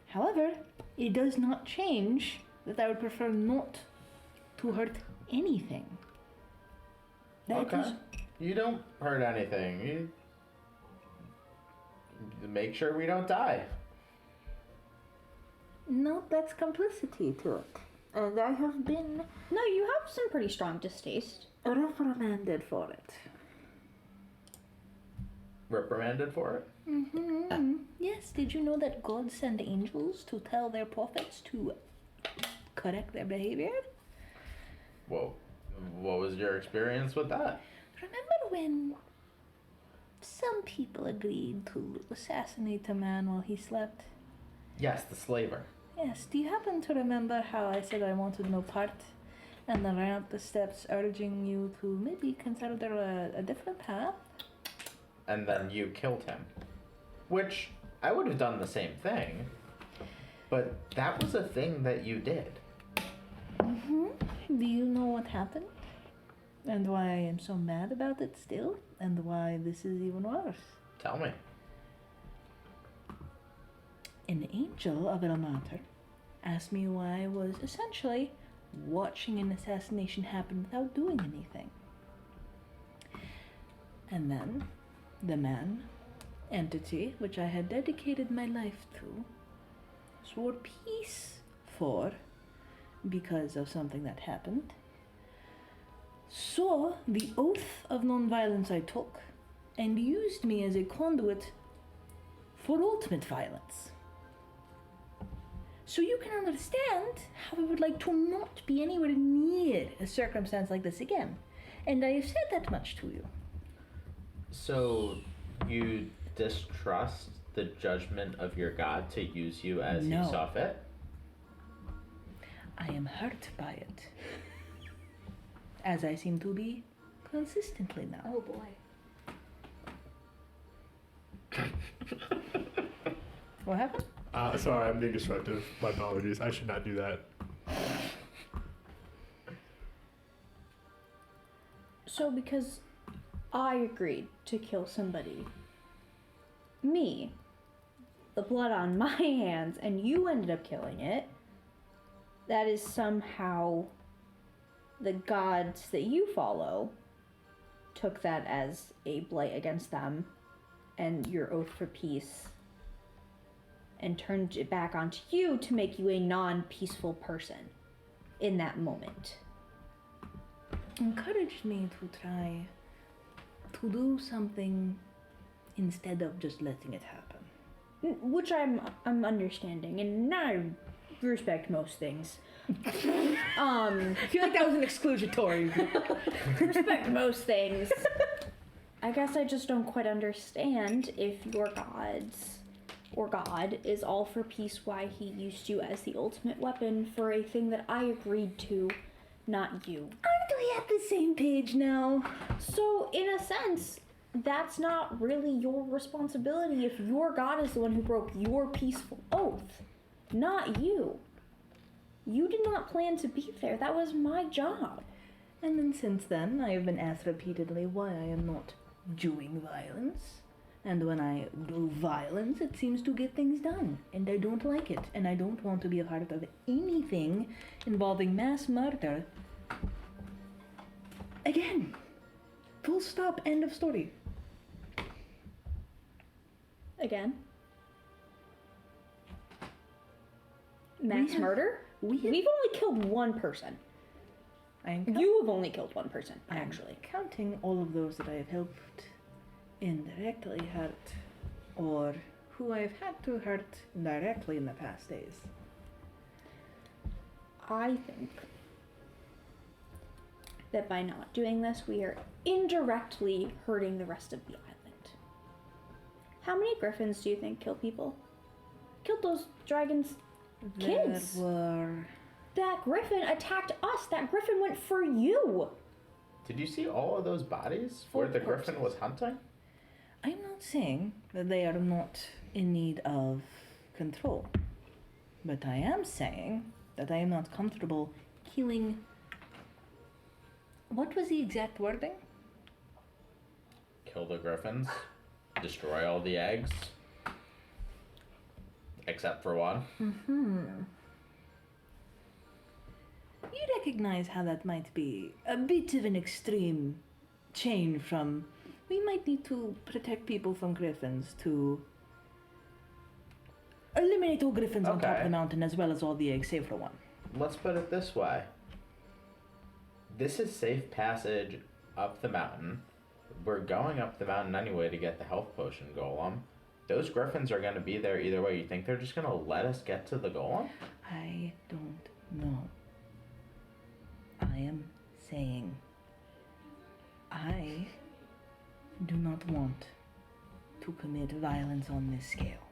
However, it does not change that I would prefer not to hurt anything. That Okay. is- You don't hurt anything. You make sure we don't die. no, that's complicity to it. And I have been No, you have some pretty strong distaste. reprimanded for it. Reprimanded for it? Yes, did you know that God sent angels to tell their prophets to correct their behavior? Whoa. What was your experience with that? Remember when some people agreed to assassinate a man while he slept? Yes, the slaver. Yes, do you happen to remember how I said I wanted no part? And then ran up the steps urging you to maybe consider a different path? And then you killed him. Which, I would have done the same thing. But that was a thing that you did. Do you know what happened? And why I am so mad about it still? And why this is even worse? Tell me. An angel of El Mater asked me why I was essentially watching an assassination happen without doing anything. And then the man, entity which I had dedicated my life to, swore peace for because of something that happened. Saw the oath of nonviolence I took and used me as a conduit for ultimate violence. So you can understand how I would like to not be anywhere near a circumstance like this again. And I have said that much to you. So, you distrust the judgment of your God to use you as No. you saw fit? I am hurt by it. As I seem to be consistently now. Oh boy. What happened? Sorry, I'm being disruptive. My apologies. I should not do that. So because I agreed to kill somebody, me, the blood on my hands, and you ended up killing it, that is somehow the gods that you follow took that as a blight against them and your oath for peace and turned it back onto you to make you a non-peaceful person in that moment. Encouraged me to try to do something instead of just letting it happen. Which I'm understanding, and I respect most things. I feel like that was an exclusionary. Respect most things. I guess I just don't quite understand if your gods or God is all for peace, why he used you as the ultimate weapon for a thing that I agreed to, not you. Aren't we at the same page now? So, in a sense, that's not really your responsibility if your God is the one who broke your peaceful oath, not you. You did not plan to be there. That was my job. And then since then, I have been asked repeatedly why I am not doing violence. And when I do violence, it seems to get things done. And I don't like it. And I don't want to be a part of anything involving mass murder. Again. Full stop. End of story. Again? Mass murder? We've only killed one person. You have only killed one person, actually. Counting all of those that I have helped indirectly hurt, or who I have had to hurt directly in the past days. I think that by not doing this, we are indirectly hurting the rest of the island. How many griffins do you think kill people? Killed those dragons' kids. That griffin attacked us. That griffin went for you. Did you see all of those bodies where the griffin was hunting? I'm not saying that they are not in need of control, but I am saying that I am not comfortable killing. What was the exact wording? Kill the griffins, destroy all the eggs, except for one. You recognize how that might be a bit of an extreme change from we might need to protect people from griffins to eliminate all griffins on top of the mountain as well as all the eggs save for one. Let's put it this way. This is safe passage up the mountain. We're going up the mountain anyway to get the health potion golem. Those griffins are going to be there either way. You think they're just going to let us get to the golem? I don't know. I am saying I do not want to commit violence on this scale.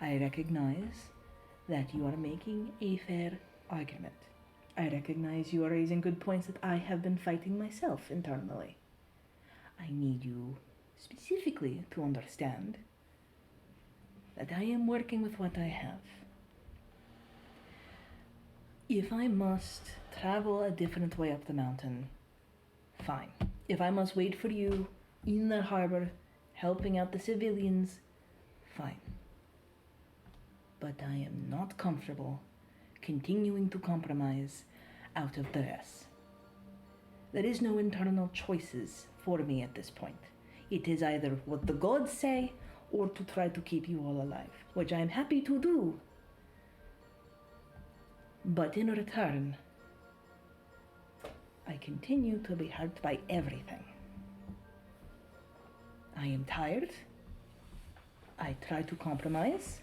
I recognize that you are making a fair argument. I recognize you are raising good points that I have been fighting myself internally. I need you specifically to understand that I am working with what I have. If I must travel a different way up the mountain, fine. If I must wait for you in the harbor, helping out the civilians, fine. But I am not comfortable continuing to compromise out of duress. There is no internal choices for me at this point. It is either what the gods say or to try to keep you all alive, which I am happy to do. But in return, I continue to be hurt by everything. I am tired. I try to compromise.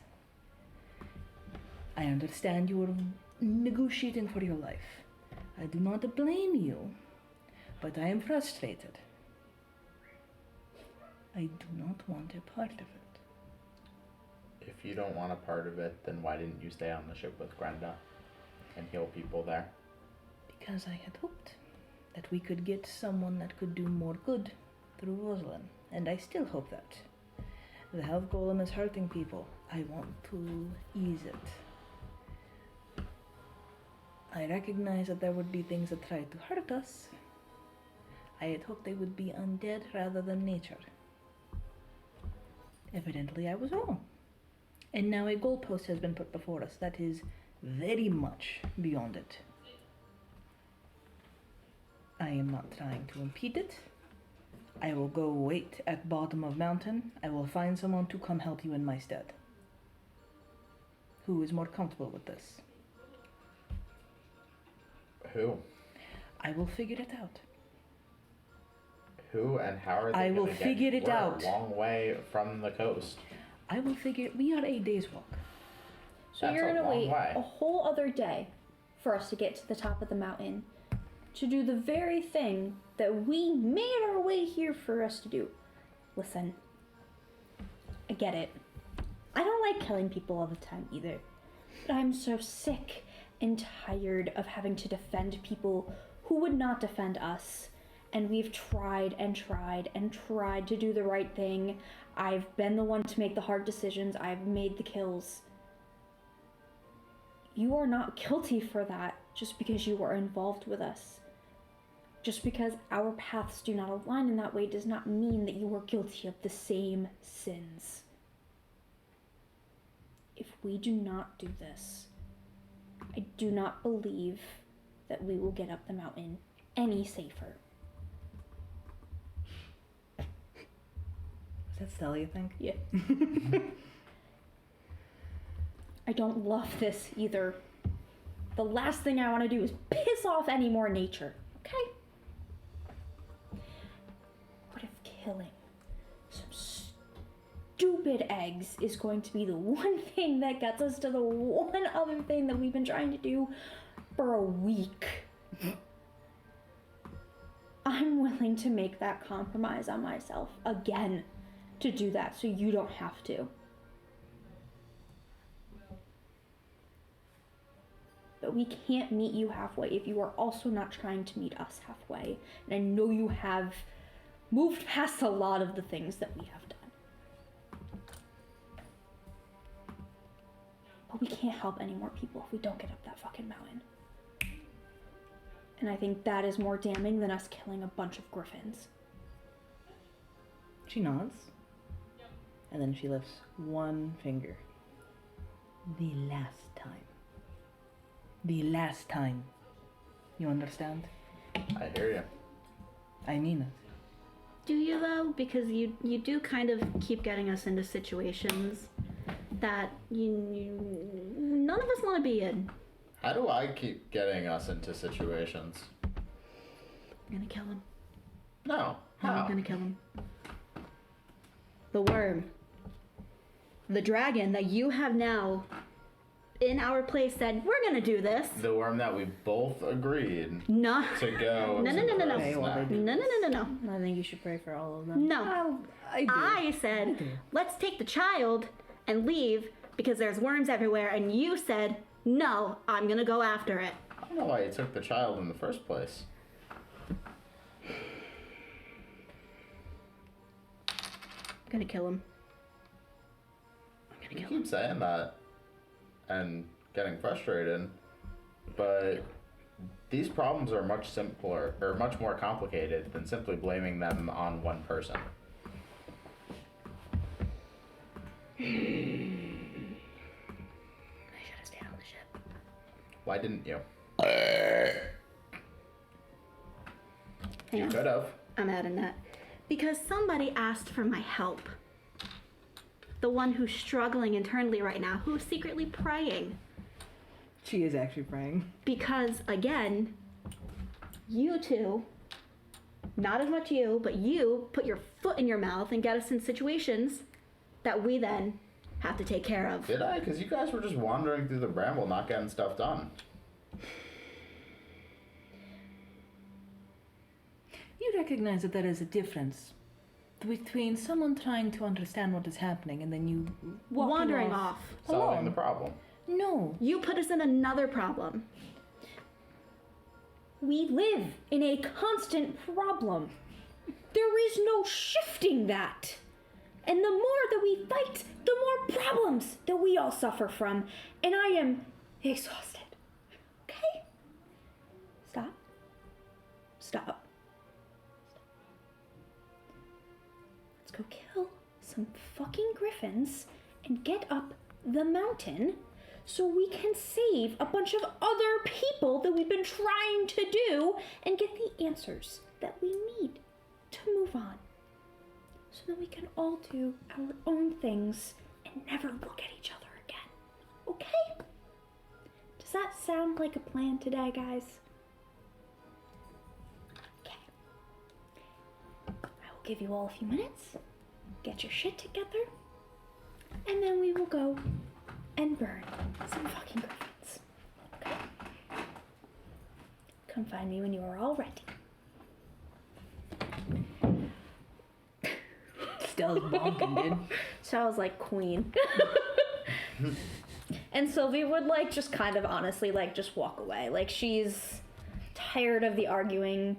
I understand you are negotiating for your life. I do not blame you, but I am frustrated. I do not want a part of it. If you don't want a part of it, then why didn't you stay on the ship with Grenda and heal people there? Because I had hoped that we could get someone that could do more good through Rosalind, and I still hope that. The health golem is hurting people. I want to ease it. I recognize that there would be things that try to hurt us. I had hoped they would be undead rather than nature. Evidently, I was wrong. And now a goalpost has been put before us that is very much beyond it. I am not trying to impede it. I will go wait at bottom of mountain. I will find someone to come help you in my stead. Who is more comfortable with this? Who? I will figure it out. Who and how are they I will gonna get- figure it we're out. A long way from the coast. I will figure it. We are a day's walk. So That's you're a gonna long wait way. a whole other day for us to get to the top of the mountain to do the very thing that we made our way here for us to do. Listen, I get it. I don't like killing people all the time either. But I'm so sick and tired of having to defend people who would not defend us. And we've tried and tried and tried to do the right thing. I've been the one to make the hard decisions. I've made the kills. You are not guilty for that just because you were involved with us. Just because our paths do not align in that way does not mean that you are guilty of the same sins. If we do not do this, I do not believe that we will get up the mountain any safer. Is that Stella, you think? Yeah. I don't love this either. The last thing I want to do is piss off any more nature, okay? What if killing some stupid eggs is going to be the one thing that gets us to the one other thing that we've been trying to do for a week? I'm willing to make that compromise on myself again to do that so you don't have to. But we can't meet you halfway if you are also not trying to meet us halfway. And I know you have moved past a lot of the things that we have done. But we can't help any more people if we don't get up that fucking mountain. And I think that is more damning than us killing a bunch of griffins. She nods. And then she lifts one finger. The last time. The last time. You understand? I hear you. I mean it. Do you though? Because you do kind of keep getting us into situations that none of us want to be in. How do I keep getting us into situations? I'm gonna kill him. No. No, How? I'm gonna kill him. The worm. The dragon that you have now in our place said, we're gonna do this. The worm that we both agreed No. to go. No. Okay, well, they do. No. I think you should pray for all of them. No. I do. I said, let's take the child and leave because there's worms everywhere, and you said, no, I'm gonna go after it. I don't know why you took the child in the first place. I'm gonna kill him. You keep saying that and getting frustrated, but these problems are much simpler or much more complicated than simply blaming them on one person. I should have stayed on the ship. Why didn't you? Hang You on. could have. I'm adding that. Because somebody asked for my help. The one who's struggling internally right now, who's secretly praying. She is actually praying. Because, again, you two, not as much you, but you put your foot in your mouth and get us in situations that we then have to take care of. Did I? Because you guys were just wandering through the bramble, not getting stuff done. You recognize that there is a difference between someone trying to understand what is happening and then you walking Wandering off. Solving alone. the problem. No. You put us in another problem. We live in a constant problem. There is no shifting that. And the more that we fight, the more problems that we all suffer from. And I am exhausted. Okay? Stop. Stop. let's go kill some fucking griffins and get up the mountain so we can save a bunch of other people that we've been trying to do and get the answers that we need to move on. So that we can all do our own things and never look at each other again. Okay? Does that sound like a plan today, guys? Okay. I will give you all a few minutes. Get your shit together. And then we will go and burn some fucking griffins. Okay? Come find me when you are all ready. Stella's bonking, dude. Sounds like queen. And Sylvie would like just kind of honestly like just walk away. Like she's tired of the arguing.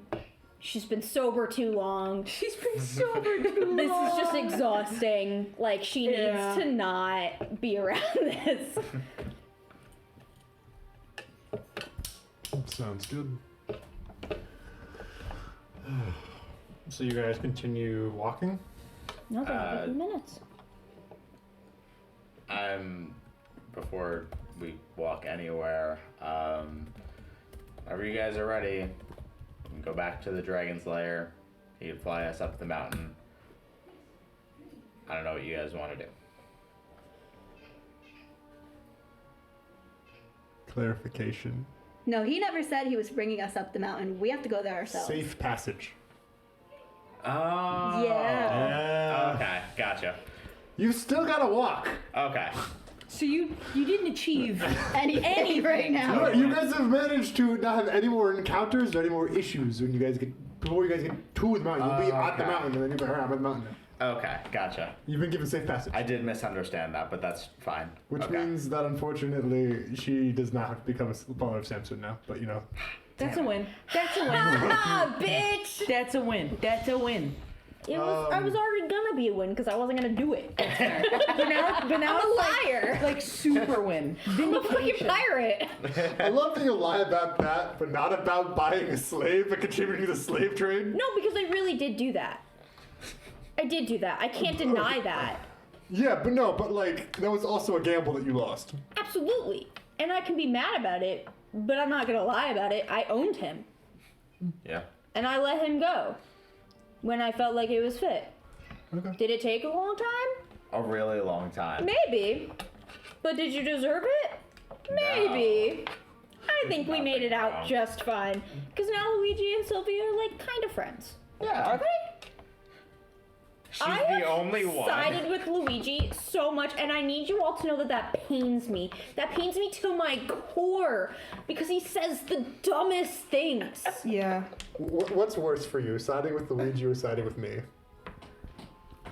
She's been sober too long. She's been sober too long. This is just exhausting. Like she needs to not be around this. Sounds good. So you guys continue walking? No, they have a few minutes. Before we walk anywhere, whenever you guys are ready, you can go back to the dragon's lair. You can fly us up the mountain. I don't know what you guys want to do. Clarification. No, he never said he was bringing us up the mountain. We have to go there ourselves. Safe passage. Oh. Yeah. Okay, gotcha. You still gotta walk. Okay. So you didn't achieve Anything right now. You guys have managed to not have any more encounters or any more issues when you guys get before you guys get to the mountain. You'll be at the Okay. mountain and then you'll be around the mountain. Okay, gotcha. You've been given safe passage. I did misunderstand that, but that's fine. Which Okay. means that unfortunately she does not have to become a follower of Samson now. But you know. That's a win. That's a win. Ah, bitch! That's a win. That's a win. It was. I was already gonna be a win because I wasn't gonna do it. But now I'm a liar. Like super win. I'm a fucking Vindication. pirate. I love that you lie about that, but not about buying a slave and contributing to the slave trade. No, because I really did do that. I did do that. I can't deny that. Yeah, but like that was also a gamble that you lost. Absolutely. And I can be mad about it, but I'm not gonna lie about it. I owned him. Yeah. And I let him go when I felt like it was fit. Okay. Did it take a long time? A really long time. Maybe. But did you deserve it? Maybe. I think we made it out just fine. Because now Luigi and Sylvie are like kind of friends. Yeah. Are they? She's I the have only one. sided with Luigi so much, and I need you all to know that that pains me. That pains me to my core because he says the dumbest things. Yeah. What's worse for you, siding with Luigi or siding with me?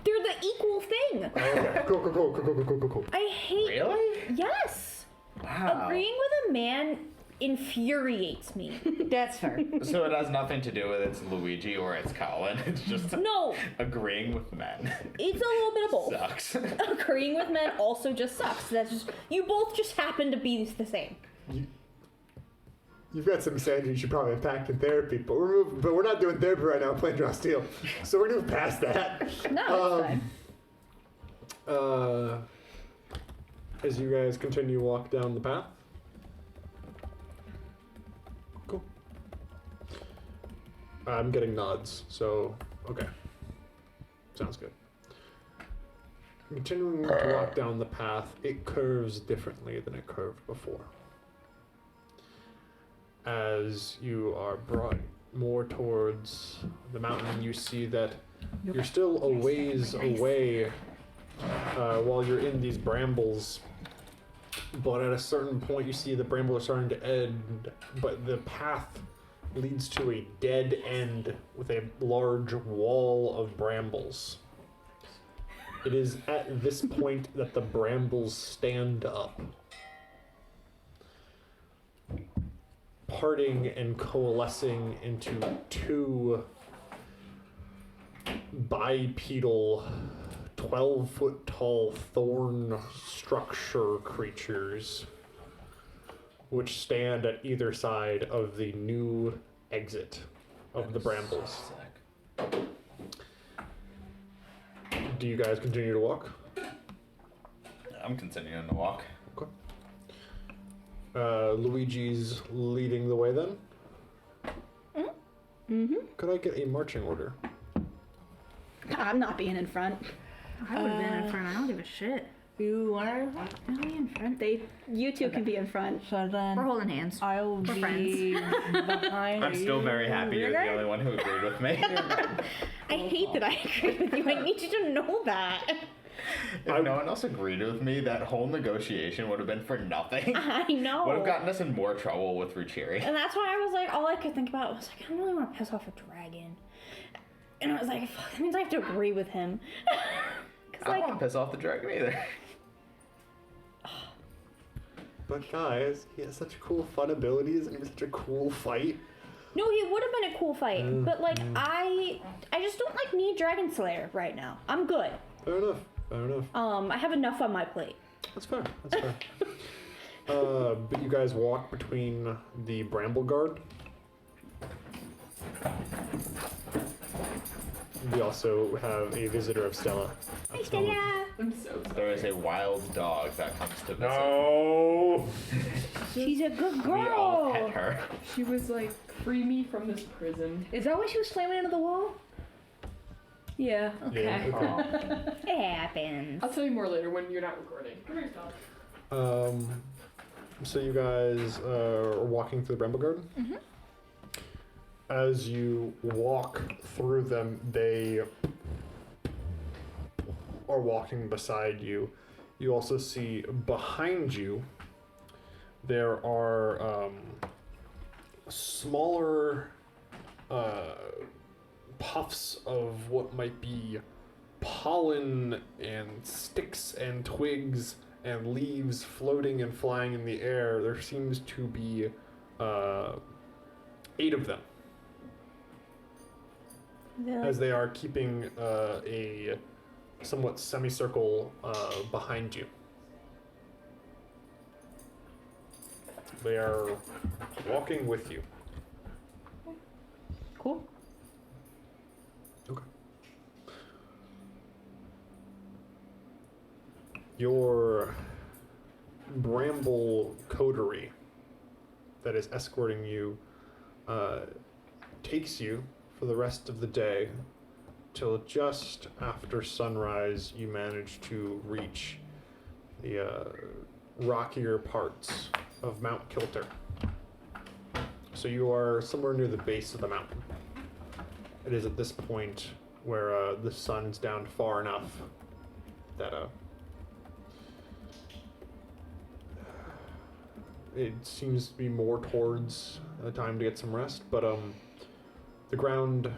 They're the equal thing. Okay, cool. I hate. Really? Yes. Wow. Agreeing with a man infuriates me. That's fair. So it has nothing to do with it's Luigi or it's Collin. It's just No, agreeing with men. it's a little bit of both. Sucks. Agreeing with men also just sucks. That's just you both just happen to be the same. You've got some sanity you should probably unpack in therapy, but we're not doing therapy right now. We're playing Draw Steel, so we're gonna move past that. No, it's fine. As you guys continue to walk down the path. Cool. I'm getting nods, so okay. Sounds good. Continuing to walk down the path, it curves differently than it curved before. As you are brought more towards the mountain, you see that you're still a ways away while you're in these brambles. But at a certain point, you see the brambles are starting to end, but the path leads to a dead end with a large wall of brambles. It is at this point that the brambles stand up, parting and coalescing into two bipedal 12-foot tall thorn structure creatures which stand at either side of the new exit of the brambles. Do you guys continue to walk? I'm continuing to walk. Okay. Luigi's leading the way then? Mm-hmm. Could I get a marching order? I'm not being in front. I would have been in front. I don't give a shit. You are? I'll be in front. You two can be in front. So then We're holding hands. I'll We're be behind I'm still you. very happy you're the only one who agreed with me. I hate that I agree with you. I need you to know that. If no one else agreed with me, that whole negotiation would have been for nothing. I know. Would have gotten us in more trouble with Cheery. And that's why I was like, all I could think about was like, I don't really want to piss off a dragon. And I was like, fuck, that means I have to agree with him. I don't want to piss off the dragon either. But guys, he has such cool fun abilities and it was such a cool fight. No, he would have been a cool fight, but like I just don't like need Dragon Slayer right now. I'm good. Fair enough. Fair enough. I have enough on my plate. That's fair. That's fair. But you guys walk between the Bramble Guard. We also have a visitor of Stella. Hey, Stella. I'm so sorry. There is a wild dog that comes to visit. No. She's a good girl. We all pet her. She was like, free me from this prison. Is that why she was slamming into the wall? Yeah. Okay. Yeah, okay. It happens. I'll tell you more later when you're not recording. Come here, dog. So you guys are walking through the Bramble Garden? Mhm. As you walk through them, they are walking beside you. You also see behind you there are smaller puffs of what might be pollen and sticks and twigs and leaves floating and flying in the air. There seems to be 8 of them, as they are keeping a somewhat semicircle behind you. They are walking with you. Cool. Okay. Your bramble coterie that is escorting you takes you for the rest of the day till just after sunrise. You manage to reach the rockier parts of Mount Kilter. So you are somewhere near the base of the mountain. It is at this point where the sun's down far enough that it seems to be more towards a time to get some rest, but the ground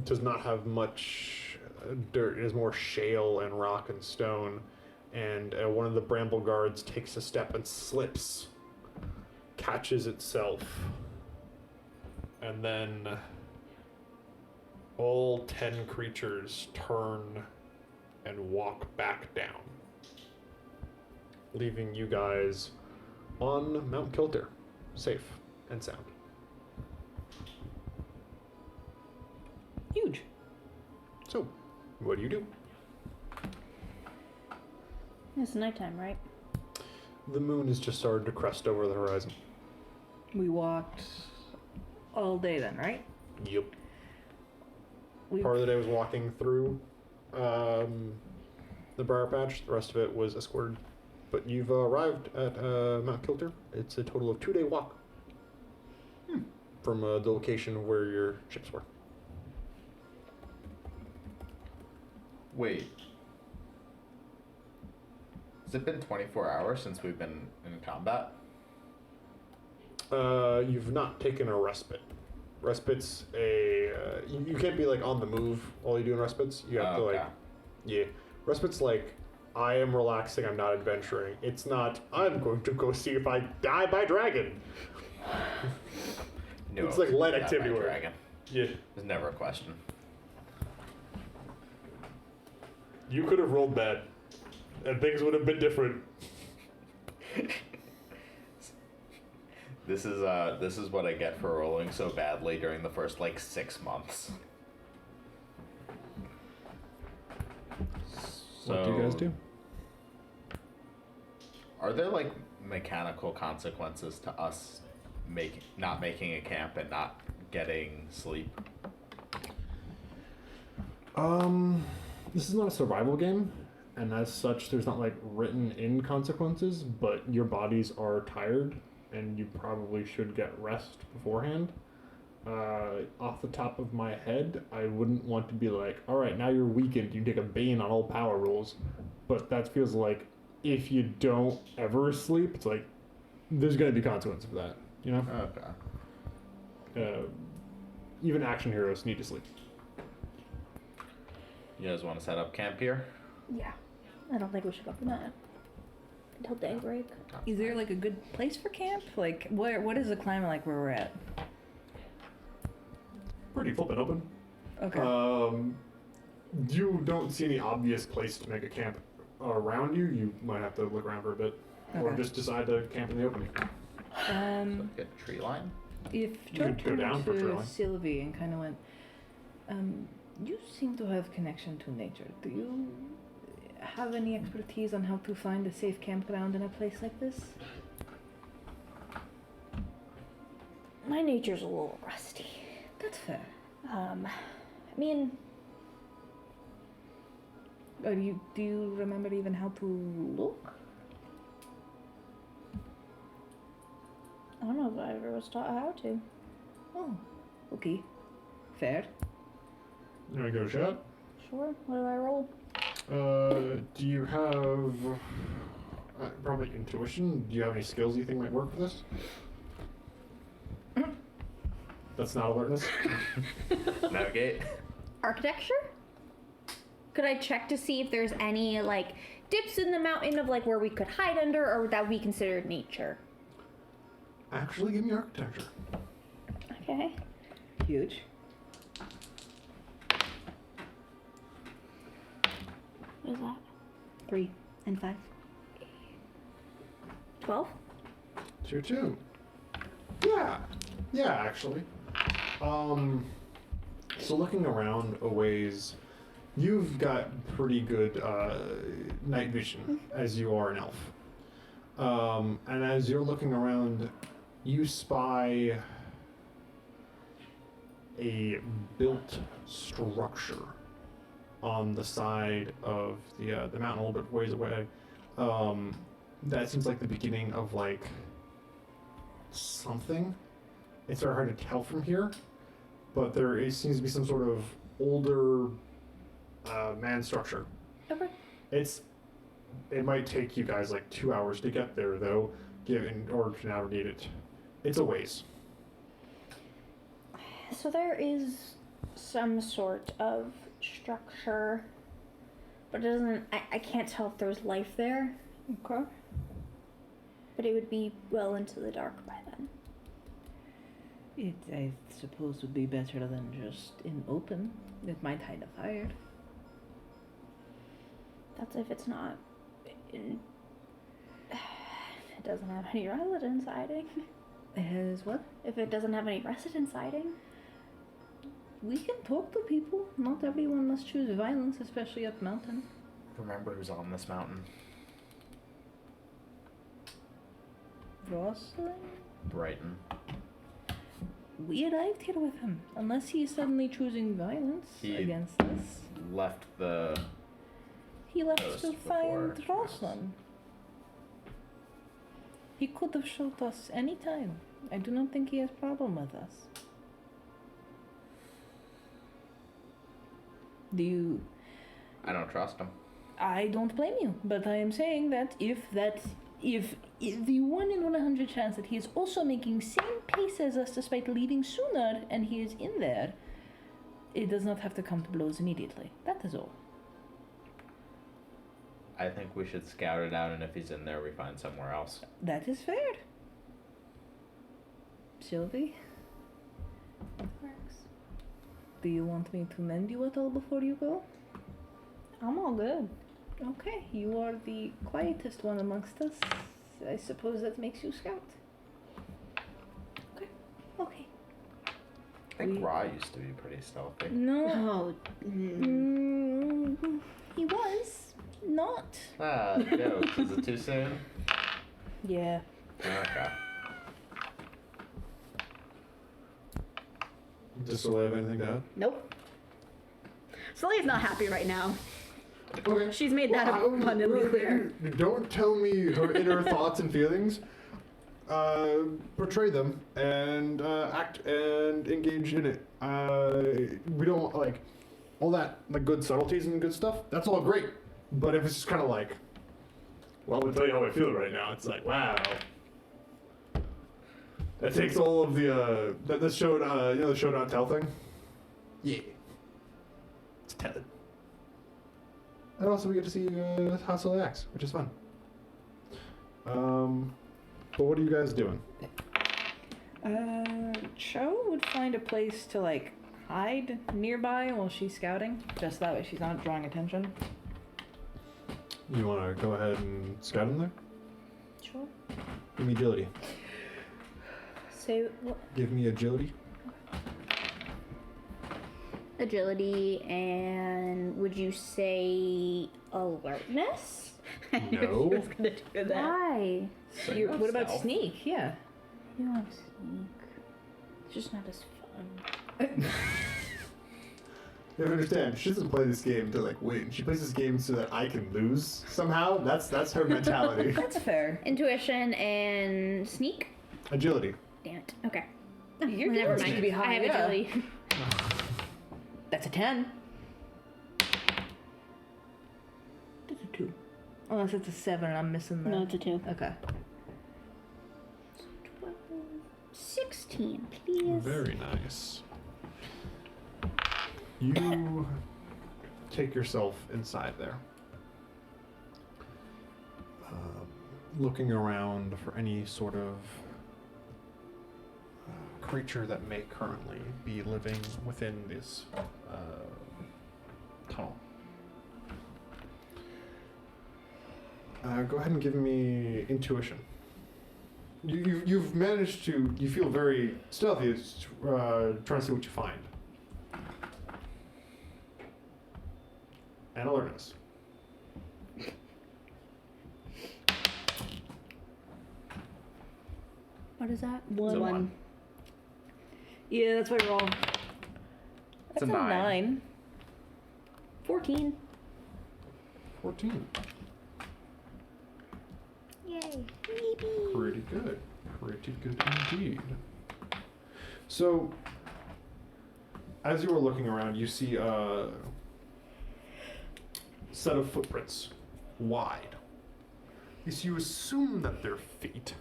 does not have much dirt. It is more shale and rock and stone, and one of the bramble guards takes a step and slips, catches itself, and then all 10 creatures turn and walk back down, leaving you guys on Mount Kilter, safe and sound. Huge. So, what do? It's nighttime, right? The moon has just started to crest over the horizon. We walked all day then, right? Yep. We Part of the day was walking through the briar patch. The rest of it was escorted. But you've arrived at Mount Kilter. It's a total of 2-day walk from the location where your ships were. Wait. Has it been 24 hours since we've been in combat? You've not taken a respite. Respite's a... you can't be, like, on the move while you do respites. You have to, okay. like... Yeah. Respite's like, I am relaxing, I'm not adventuring. It's not, I'm going to go see if I die by dragon. No, It's like light not activity by work. dragon. Yeah. There's never a question. You could have rolled that, and things would have been different. This is what I get for rolling so badly during the first like 6 months. So, what do you guys do? Are there like mechanical consequences to us not making a camp and not getting sleep? This is not a survival game, and as such, there's not like written in consequences, but your bodies are tired, and you probably should get rest beforehand. Off the top of my head, I wouldn't want to be like, all right, now you're weakened, you take a bane on all power rolls, but that feels like if you don't ever sleep, it's like, there's going to be consequences for that, you know? Okay. Even action heroes need to sleep. You guys want to set up camp here? Yeah. I don't think we should go for that until daybreak. Is there like a good place for camp? Like, what is the climate like where we're at? Pretty flippin' open. Okay. You don't see any obvious place to make a camp around you. You might have to look around for a bit, or Okay. just decide to camp in the opening. Get a tree line? If You Joe could go turned down for to trailing. Sylvie and kind of went, you seem to have connection to nature. Do you have any expertise on how to find a safe campground in a place like this? My nature's a little rusty. That's fair. I mean, Do you remember even how to look? I don't know if I ever was taught how to. Oh, okay. Fair. You want to go shot? Sure. What do I roll? Do you have probably intuition? Do you have any skills you think might work for this? That's not alertness. Navigate? Architecture? Could I check to see if there's any, like, dips in the mountain of, like, where we could hide under, or would that be considered nature? Actually, give me architecture. Okay. Huge. What is that? 3 and 5. 12? 2-2. Yeah, actually. So looking around a ways, you've got pretty good night vision as you are an elf. And as you're looking around, you spy a built structure on the side of the mountain a little bit ways away. That seems like the beginning of like something. It's very hard to tell from here, but seems to be some sort of older man structure. Okay. It might take you guys like 2 hours to get there though, in order to navigate it. It's a ways. So there is some sort of structure, but it doesn't. I can't tell if there's life there. Okay. But it would be well into the dark by then. It, I suppose, would be better than just in open. It might hide a fire. That's if it's not. It doesn't have any resident siding. As what? If it doesn't have any resident siding. We can talk to people. Not everyone must choose violence, especially up mountain. Remember who's on this mountain? Rosalind? Brighton. We arrived here with him. Unless he is suddenly choosing violence He- against us. Left the... He left Ghost to find before, Rosalind. He could have shot us any time. I do not think he has problem with us. Do you... I don't trust him. I don't blame you, but I am saying that if the 1 in 100 chance that he is also making same pace as us despite leaving sooner and he is in there, it does not have to come to blows immediately. That is all. I think we should scout it out, and if he's in there, we find somewhere else. That is fair. Sylvie, It works. do you want me to mend you at all before you go? I'm all good. Okay, you are the quietest one amongst us. I suppose that makes you scout. Okay. I think Ra used to be pretty stealthy. No, Oh, He was. not. Ah, jokes. Is it too soon? Yeah. Okay. Does Soleil have anything to add? Nope. Soleil's not happy right now. Okay. She's made that abundantly clear. Don't tell me her inner thoughts and feelings. Portray them and act and engage in it. We don't like all that like good subtleties and good stuff. That's all great. But if it's just kind of like, well, I'm gonna tell you how I feel right now. It's like, wow. That takes all of the the show, the show don't tell thing. Yeah. It's telling. And also we get to see how Soleil acts, which is fun. But what are you guys doing? Cho would find a place to like hide nearby while she's scouting, just that way she's not drawing attention. You want to go ahead and scout him there? Sure. Give me agility. So, what? Give me agility. Agility, and would you say alertness? I knew she No. was gonna do that. Why? What about Stealth. sneak? Yeah. You want sneak. It's just not as fun. You understand? She doesn't play this game to like win. She plays this game so that I can lose somehow. That's her mentality. That's fair. Intuition and sneak? Agility. Damn it. Okay. Your Well, never agility mind. should be high, I have yeah. agility. That's a 10. That's a 2. Unless it's a 7 and I'm missing the... No, it's a 2. Okay. 12, 16, please. Very nice. You take yourself inside there. Looking around for any sort of creature that may currently be living within this tunnel. Go ahead and give me intuition. You've managed to. You feel very stealthy. Trying to see what you find. And alertness. What is that? It's a 1. Yeah, that's what you're wrong. It's That's a 9. 14. 14. Yay. Pretty good. Pretty good indeed. So, as you are looking around, you see a set of footprints, wide. You assume that they're feet,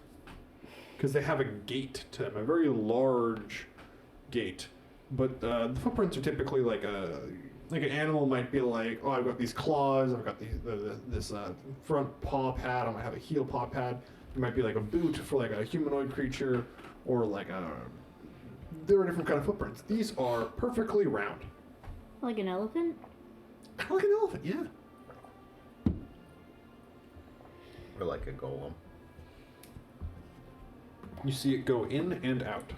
because they have a gate to them, a very large gate. But the footprints are typically like an animal might be like, oh, I've got these claws, I've got this front paw pad, I might have a heel paw pad. It might be like a boot for like a humanoid creature, or like there are different kind of footprints. These are perfectly round. Like an elephant? Like an elephant, yeah. Or like a golem. You see it go in and out.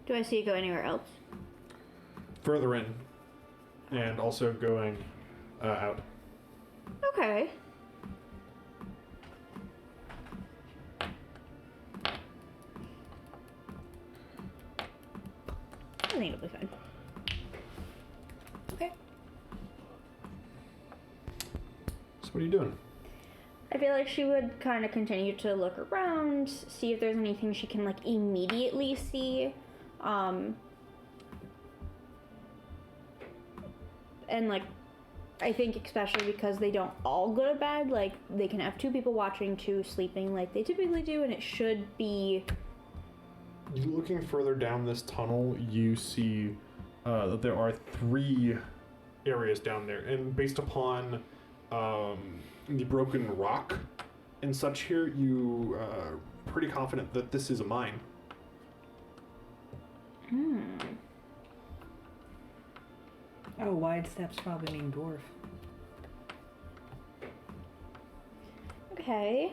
Do I see it go anywhere else? Further in, and also going out. Okay. I think it'll be fine. Okay. So what are you doing? I feel like she would kind of continue to look around, see if there's anything she can like immediately see. And like, I think especially because they don't all go to bed, like they can have 2 people watching, 2 sleeping like they typically do, and it should be... Looking further down this tunnel, you see that there are 3 areas down there, and based upon the broken rock and such here, you are pretty confident that this is a mine. Oh, wide steps probably mean dwarf. Okay.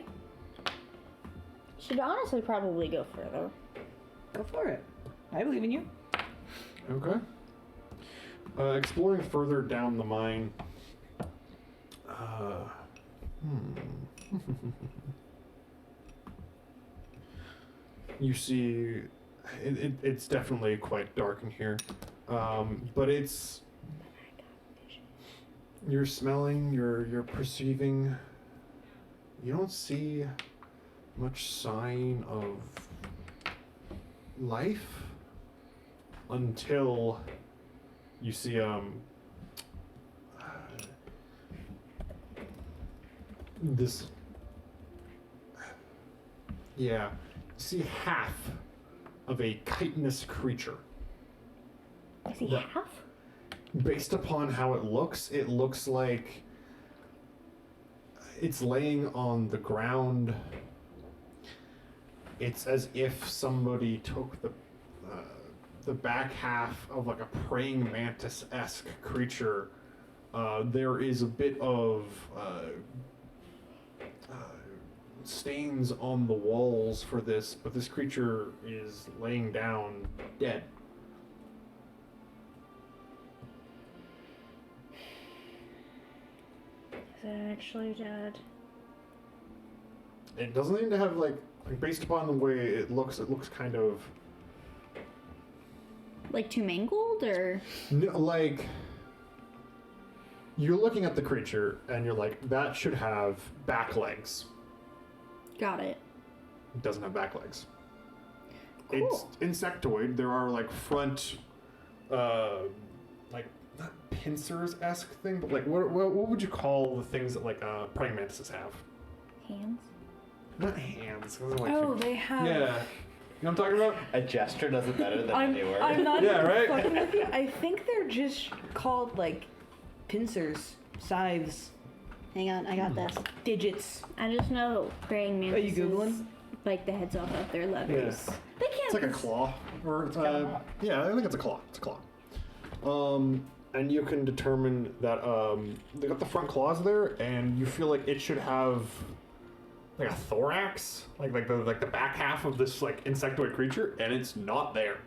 Should honestly probably go further. Go for it. I believe in you. Okay. Exploring further down the mine, You see, it's definitely quite dark in here, but it's. You're smelling, you're perceiving. You don't see much sign of life until you see this. Yeah, you see half of a chitinous creature. I see Yeah. half? Based upon how it looks like it's laying on the ground. It's as if somebody took the back half of like a praying mantis-esque creature. There is a bit of stains on the walls for this, but this creature is laying down dead. Is it actually dead? It doesn't seem to have like based upon the way it looks kind of Like too mangled, or? no, like you're looking at the creature and you're like, that should have back legs. Got it. It doesn't have back legs. Cool. It's insectoid. There are like front, like not pincers-esque thing, but like what would you call the things that like praying mantises have? Hands? Not hands. 'Cause they're, like, Oh, they have. yeah. You know what I'm talking about? A gesture does it better than I'm any word. not Yeah, even right? fucking with you. I think they're just called like pincers, scythes, Hang on, I got this. digits. I just know praying Are mantises you Googling? bite the heads off of their leathers. They can't. It's like a claw, or yeah, I think it's a claw. It's a claw. And you can determine that they got the front claws there, and you feel like it should have like a thorax, like the back half of this like insectoid creature, and it's not there.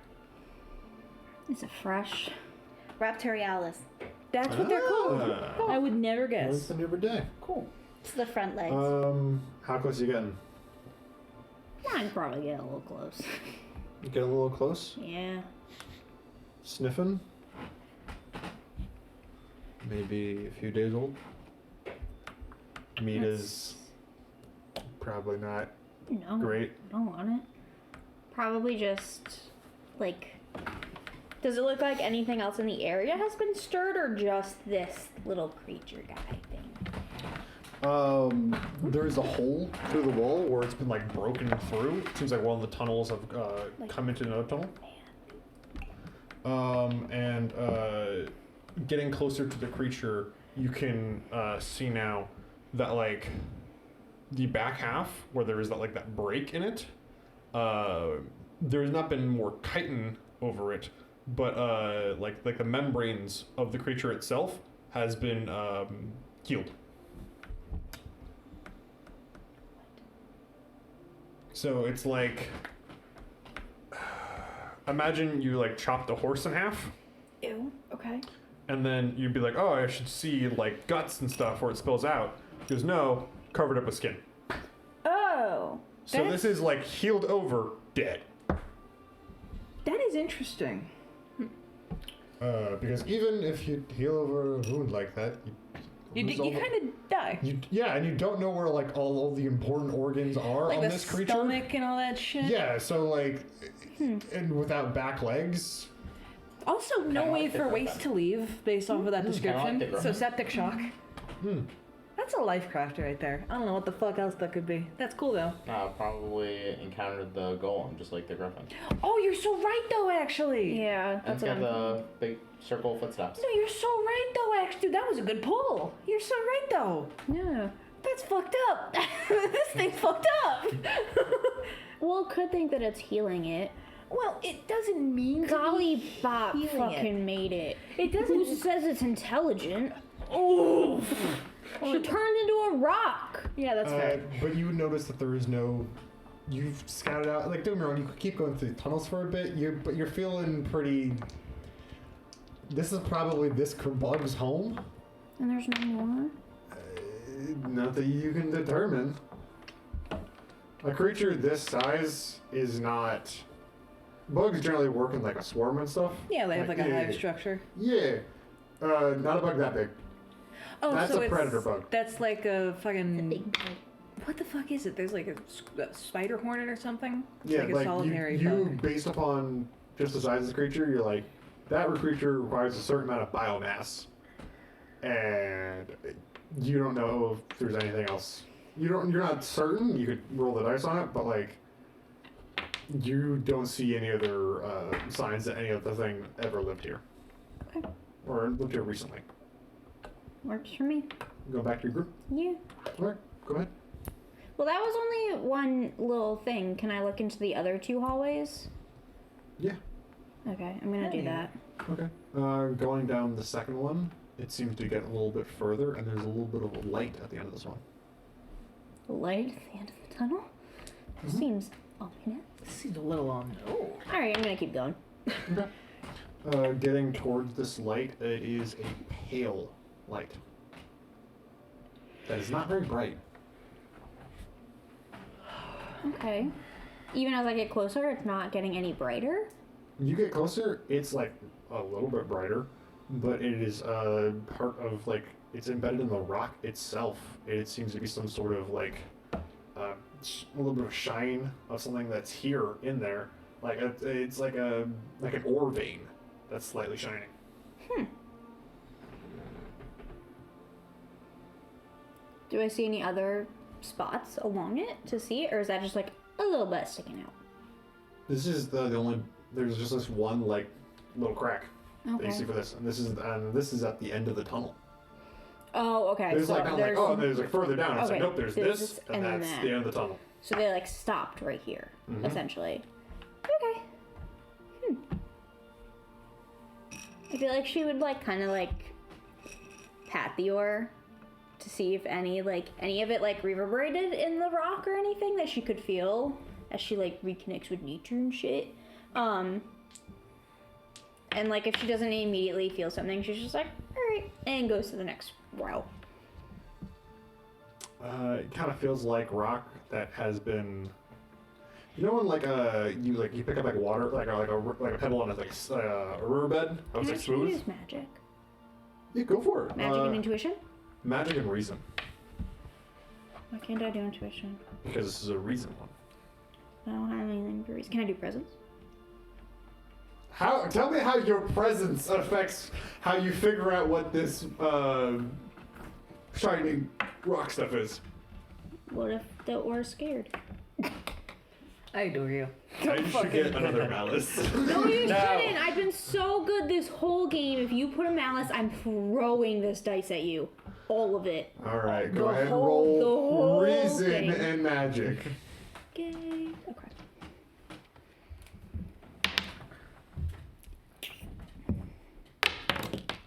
Is it fresh? Raptorialis. That's what they're called. I would never Learn guess. something every day. Cool. It's the front legs. How close are you getting? I'd probably get a little close. You get a little close. Yeah. Sniffing. Maybe a few days old. Meat is probably not No. great. I don't want it. Probably just, like... Does it look like anything else in the area has been stirred, or just this little creature guy thing? There's a hole through the wall where it's been like broken through. It seems like one of the tunnels have come into another tunnel. And getting closer to the creature, you can see now that like the back half where there is that break in it, there has not been more chitin over it, but like the membranes of the creature itself has been healed. So it's like, imagine you like chopped a horse in half, Ew. Okay. and then you'd be like, oh, I should see like guts and stuff where it spills out. He goes, no, covered up with skin. Oh. So this is like healed over, dead. That is interesting. Because even if you heal over a wound like that, You kind of die. yeah, and you don't know where like all the important organs are Like on the this creature. stomach and all that shit. Yeah, so like, and without back legs. Also, no Kinda way like the for Griffin. waste to leave based off of that description. like the So Griffin. septic shock. That's a life crafter right there. I don't know what the fuck else that could be. That's cool though. Probably encountered the golem, just like the griffin. Oh, you're so right though, actually. Yeah, And that's it's what got I'm the big circle footsteps. No, you're so right though, actually. Dude, that was a good pull. You're so right though. Yeah. That's fucked up. This thing's fucked up. Well, could think that it's healing it. Well, it doesn't mean to Golly be Bop healing fucking made it. It doesn't. Who says it's intelligent? Oh. She turned into a rock. Yeah, that's fair. But you would notice that there is no. You've scouted out. Like, don't get me wrong. You could keep going through tunnels for a bit. But you're feeling pretty. This is probably this bug's home. And there's no more? Not that you can determine. A creature this size is not. Bugs generally work in like a swarm and stuff. Yeah, they have like a yeah, hive structure. Yeah. Not a bug that big. Oh, That's so a it's, predator bug. That's like a fucking. Big bug. What the fuck is it? There's like a spider hornet or something? It's Yeah, like a like solitary you bug. based upon just the size of the creature, you're like, that creature requires a certain amount of biomass. And you don't know if there's anything else. You're not certain, you could roll the dice on it, but like, you don't see any other signs that any other thing ever lived here. Okay. Or lived here recently. Works for me. Go back to your group. Yeah. Alright, go ahead. Well, that was only one little thing. Can I look into the other 2 hallways? Yeah. Okay, I'm gonna do that. Okay. Going down the second one, it seems to get a little bit further, and there's a little bit of a light at the end of this one. Light at the end of the tunnel? Seems ominous. Seems a little on. Oh. Alright, I'm gonna keep going. Okay. Getting towards this light, it is a pale light. That is not very bright. Okay. Even as I get closer, it's not getting any brighter? You get closer, it's like a little bit brighter, but it is part of like, it's embedded in the rock itself. It seems to be some sort of like a little bit of shine of something that's here in there. Like it's like an ore vein that's slightly shining. Do I see any other spots along it to see, or is that just like a little bit sticking out? This is the only. There's just this one like little crack that Okay. you see for this, and this is at the end of the tunnel. Oh, okay. There's so like not like there's, oh, and there's like further down. It's Okay, like nope, there's there's this, this, and and then that's that. the end of the tunnel. so they like stopped right here, Mhm. essentially. Okay. I feel like she would like kind of like pat the ore to see if any of it like reverberated in the rock or anything that she could feel as she like reconnects with nature and shit. And like if she doesn't immediately feel something, she's just like, alright, and goes to the next route. It kind of feels like rock that has been. You know when you pick up like water like a pebble on a riverbed. How it's Can I like smooth. use magic? Yeah, go for it. Magic and intuition? Magic and reason, Why can't I do intuition? because this is a reason one. I don't have anything for reason. Can I do presence? How? Tell me how your presence affects how you figure out what this shining rock stuff is. What if the ore's scared? I adore you. I should get another malice. No, you shouldn't. I've been so good this whole game. If you put a malice, I'm throwing this dice at you. All of it. All right, The go ahead and whole- the roll whole reason thing. and magic. Okay. Okay.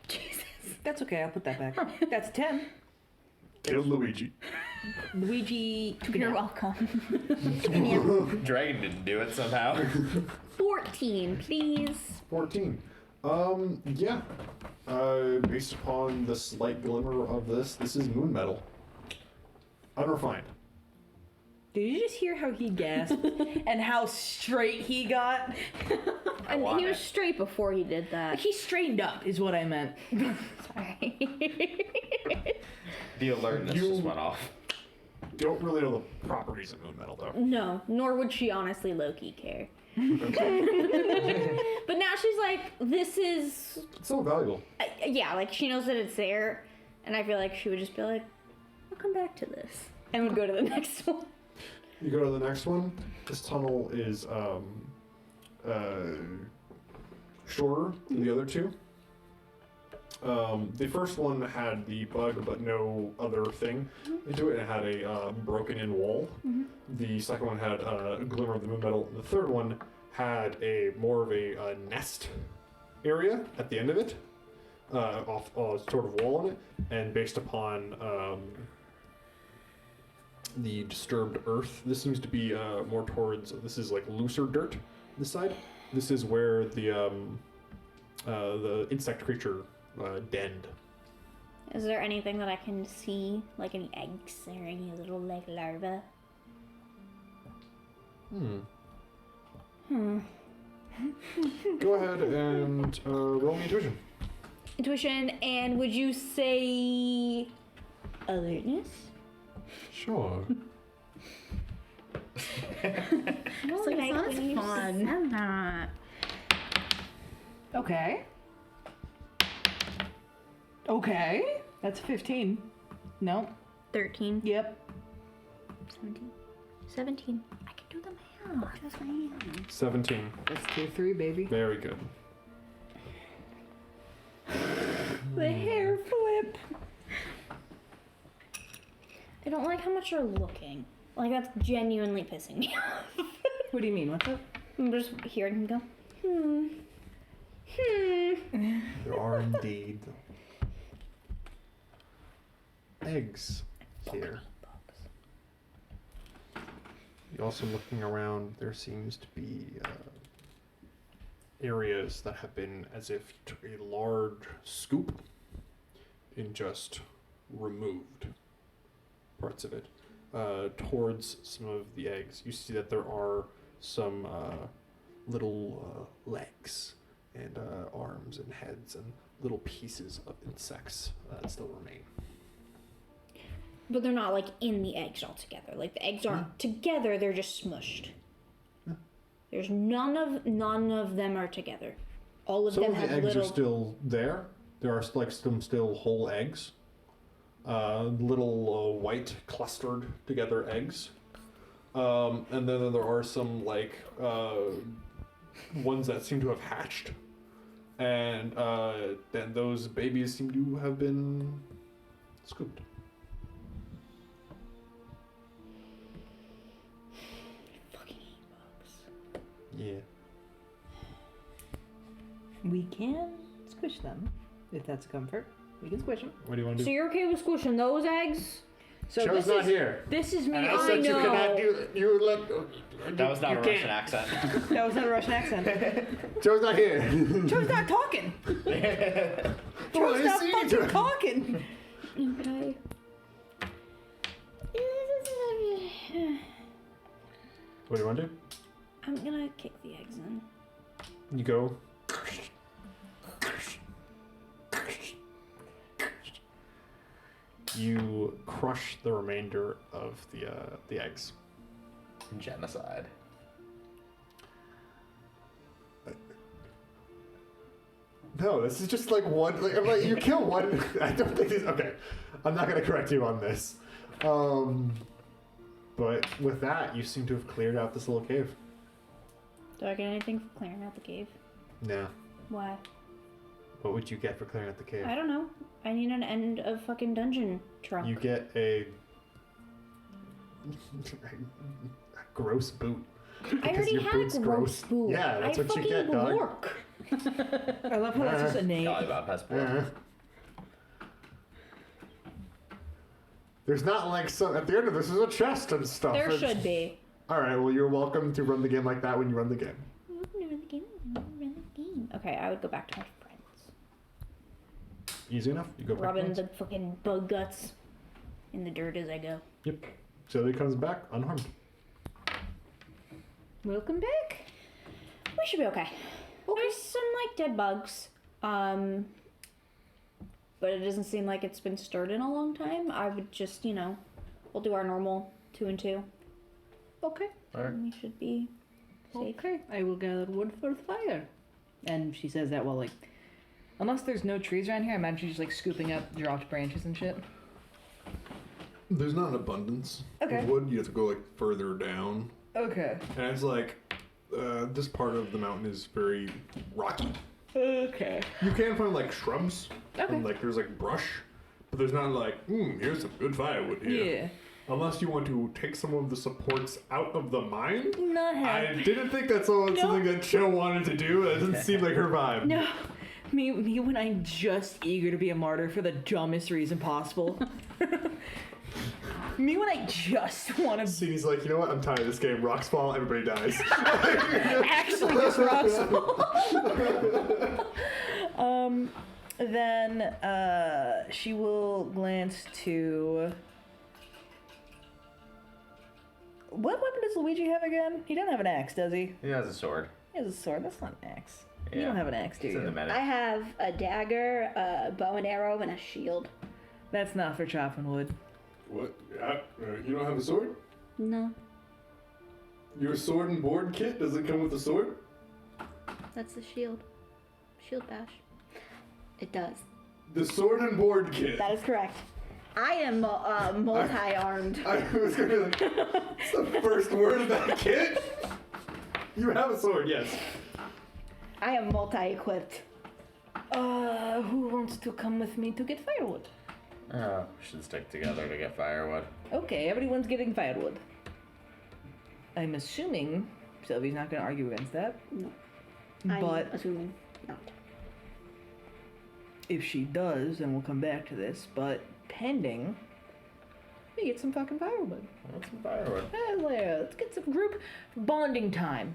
Jesus. That's okay. I'll put that back. That's 10. Killed Luigi. Luigi took a You're nap. welcome. Dragon didn't do it somehow. 14, please. 14. Yeah. Based upon the slight glimmer of this is moon metal. Unrefined. Did you just hear how he gasped and how straight he got? I And want he was it. straight before he did that. He straightened up, is what I meant. Sorry. The alertness You- just went off. Don't really know the properties of moon metal though. No, nor would she honestly low-key care. But now she's like, this is... It's so valuable. yeah, like she knows that it's there. And I feel like she would just be like, I'll come back to this. And would go to the next one. You go to the next one. This tunnel is shorter than the other two. The first one had the bug, but no other thing into it. It had a broken-in wall. The second one had a glimmer of the moon metal. The third one had more of a nest area at the end of it, off sort of wall on it, and based upon the disturbed earth, this seems to be more towards. This is like looser dirt. This side. This is where the insect creature denned. Is there anything that I can see, like any eggs or any little like larvae? Go ahead and roll me intuition. Intuition, and would you say alertness? Sure. It's like, it's not as fun. That. Okay. Okay. That's 15. No. 13. Yep. 17. 17. I can do the math. That's right. 17. That's tier 3, baby. Very good. The hair flip. I don't like how much you're looking. Like, that's genuinely pissing me off. What do you mean? What's up? I'm just hearing him go, There are indeed eggs here. You're also looking around. There seems to be areas that have been as if you took a large scoop and just removed parts of it towards some of the eggs. You see that there are some little legs and arms and heads and little pieces of insects that still remain. But they're not like in the eggs altogether. Like the eggs aren't together; they're just smushed. There's none of them are together. All of Some them of the have eggs little. are still there. There are like some still whole eggs. Little white clustered together eggs. And then there are some like ones that seem to have hatched. And then those babies seem to have been scooped. Fucking hate bugs. Yeah. We can squish them, if that's a comfort. We can squish them. What do you want to So do? you're okay with squishing those eggs? So Show's this not is here. this is me. And I I said you know. cannot do. You let. That was not you a can't. Russian accent. That was not a Russian accent. Show's not here. Joe's not talking. Well, Joe's I not see fucking you. talking. But I. What do you want to do? I'm gonna kick the eggs in. You go. You crush the remainder of the eggs. Genocide. No, this is just like one. Like, I'm like, you kill one. I don't think this. Okay, I'm not gonna correct you on this. But with that, you seem to have cleared out this little cave. Do I get anything for clearing out the cave? No. Why? What would you get for clearing out the cave? I don't know. I need an end of fucking dungeon trunk. You get a gross boot. I Because already your had boot's a gross boot. Yeah, that's what you get, dog. Work. I love how that's just innate. Lollipop has blood. Uh-huh. There's not like some at the end of this is a chest and stuff. There It's- should be. All right. Well, you're welcome to run the game like that when you run the game. Okay, I would go back to my friends. Easy enough. You go back. Rubbing once. the fucking bug guts in the dirt as I go. Yep. Sylvie comes back unharmed. Welcome back. We should be okay. There's some like dead bugs. But it doesn't seem like it's been stirred in a long time. I would just, we'll do our normal 2 and 2. Okay. Alright. And we should be safe. Okay. I will gather wood for the fire. And she says that while like, unless there's no trees around here, I imagine she's just like scooping up dropped branches and shit. There's not an abundance Okay. of wood. You have to go like further down, Okay. and it's like this part of the mountain is very rocky. Okay. You can find like shrubs Okay. and like there's like brush, but there's not like here's some good firewood here. Yeah. Unless you want to take some of the supports out of the mine. Not I happy. didn't think that's something that Cho wanted to do. That doesn't seem like her vibe. No. Me when I'm just eager to be a martyr for the dumbest reason possible. Me when I just want to Cenie's like, you know what? I'm tired of this game. Rocks fall, everybody dies. actually just rocks. Then she will will glance to. What weapon does Luigi have again? He doesn't have an axe, does he? He has a sword. He has a sword. That's not an axe. You Yeah. don't have an axe, do It's in the you? meta. I have a dagger, a bow and arrow, and a shield. That's not for chopping wood. What? You don't have a sword? No, Your sword and board kit doesn't come with a sword? that's the shield. Shield bash. It does. The sword and board kit. That is correct. I am multi-armed. I was gonna be like, it's the first word of that kit? You have a sword, yes. I am multi-equipped. Who wants to come with me to get firewood? Oh, we should stick together to get firewood. Okay, everyone's getting firewood. I'm assuming Sylvie's not going to argue against that. No. But I'm assuming not. if she does, then we'll come back to this. But pending, we get some fucking firewood. What's some firewood? Hell yeah, let's get some group bonding time.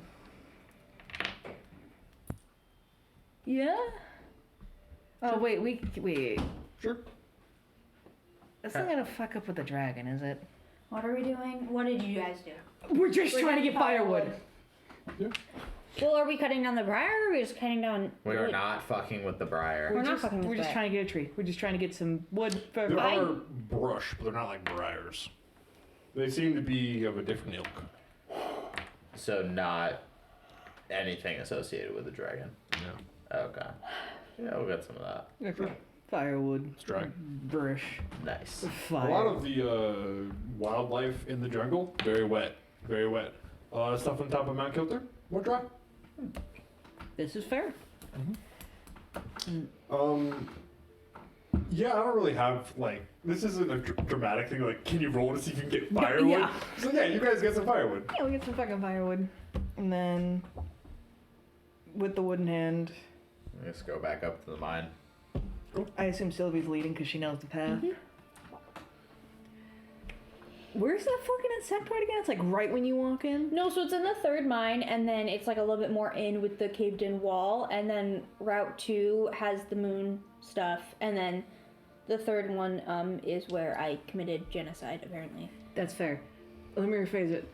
Yeah? Oh, wait. Sure. That's not gonna fuck up with the dragon, is it? What are we doing? What did you guys do? We're just trying to get firewood. Well, are we cutting down the briar or are we just cutting down We are wood? not fucking with the briar. We're not fucking with We're just that. trying to get a tree. We're just trying to get some wood for There I- are brush, but they're not like briars. They seem to be of a different ilk. So not anything associated with the dragon. Yeah. Okay. Yeah, we'll get some of that. Okay. Firewood. Let's try. Brush. Nice. Fire. A lot of the wildlife in the jungle, very wet. Very wet. A lot of stuff on top of Mount Kilter, more dry. This is fair. Yeah, I don't really have, like, this isn't a dramatic thing, like, can you roll to see if you can get firewood? yeah. So yeah, you guys get some firewood. Yeah, we get some fucking firewood. And then, with the wood in hand, Let's go back up to the mine. I assume Sylvie's leading because she knows the path. Where's that fucking insectoid again? It's like right when you walk in. No, so it's in the third mine, and then it's like a little bit more in with the caved-in wall, and then Route 2 has the moon stuff, and then the third one is where I committed genocide, apparently. That's fair. Let me rephrase it.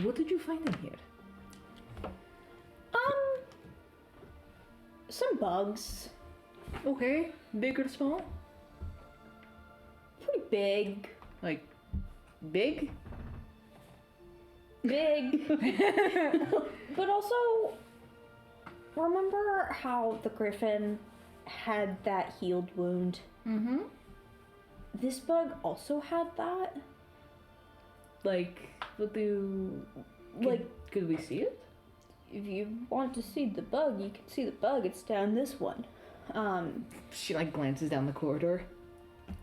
What did you find in here? Some bugs. Okay. Big or small? Pretty big. Like, big? Big. But also, remember how the griffin had that healed wound? Mm-hmm. This bug also had that. Like, what do... Could we see it? If you want to see the bug, you can see the bug. It's down this one. She, like, glances down the corridor.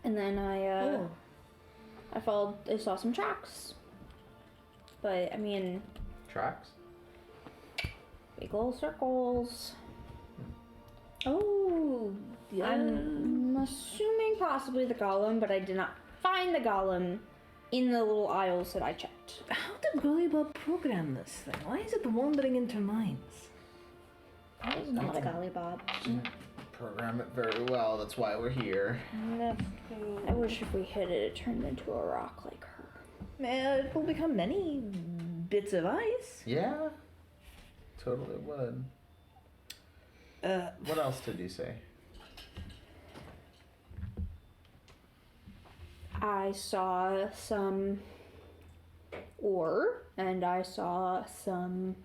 And then I saw some tracks. But, I mean, Tracks? big little circles. Oh, yeah. I'm assuming possibly the golem, but I did not find the golem in the little aisles that I checked. How did Gollybub program this thing? Why is it wandering into mines? That is Not a gollywog. Program it very well, that's why we're here. I wish if we hit it, it turned into a rock like her. It will become many bits of ice. Yeah. Totally would. What else did you say? I saw some ore, and I saw some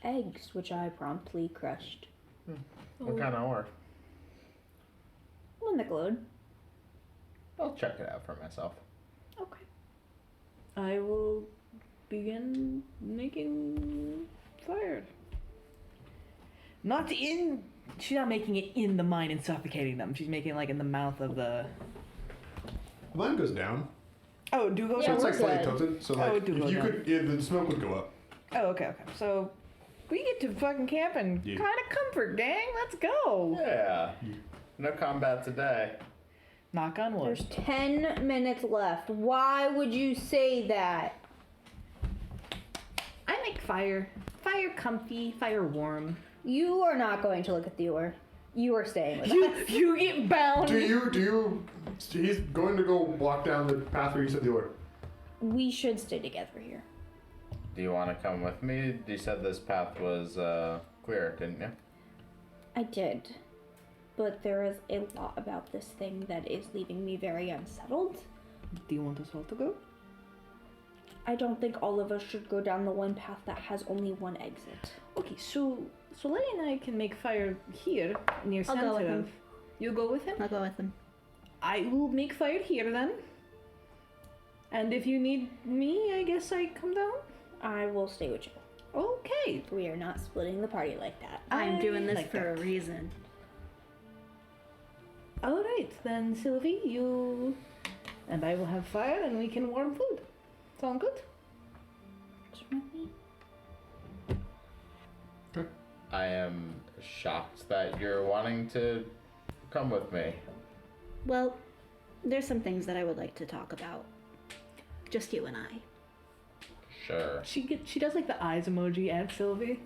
eggs, which I promptly crushed. What kind of ore? One that glowed. I'll check it out for myself. Okay. I will begin making fire. She's not making it in the mine and suffocating them. She's making it like in the mouth of the... Mine goes down. Oh, do go Yeah, So it's down? like slightly good. tilted. So Oh, like, it do go if you down. could, yeah, the smoke would go up. Oh, okay. So we get to fucking camp and Yeah. kind of comfort, gang. Let's go. Yeah. No combat today. Knock on wood. There's 10 minutes left. Why would you say that? I make fire. Fire comfy, fire warm. You are not going to look at the ore. You are staying with us. You get bound. Do you? He's going to go walk down the path where you said they were. We should stay together here. Do you want to come with me? You said this path was clear, didn't you? I did. But there is a lot about this thing that is leaving me very unsettled. Do you want us all to go? I don't think all of us should go down the one path that has only one exit. Okay, so Soleil and I can make fire here near I'll center go with him. of. You go with him? I'll go with him. I will make fire here then. And if you need me, I guess I come down. I will stay with you. Okay. We are not splitting the party like that. I'm doing this like for that. a reason. All right, then Sylvie, you and I will have fire and we can warm food. Sound good? I am shocked that you're wanting to come with me. Well, there's some things that I would like to talk about. Just you and I. Sure. She does like the eyes emoji at Sylvie,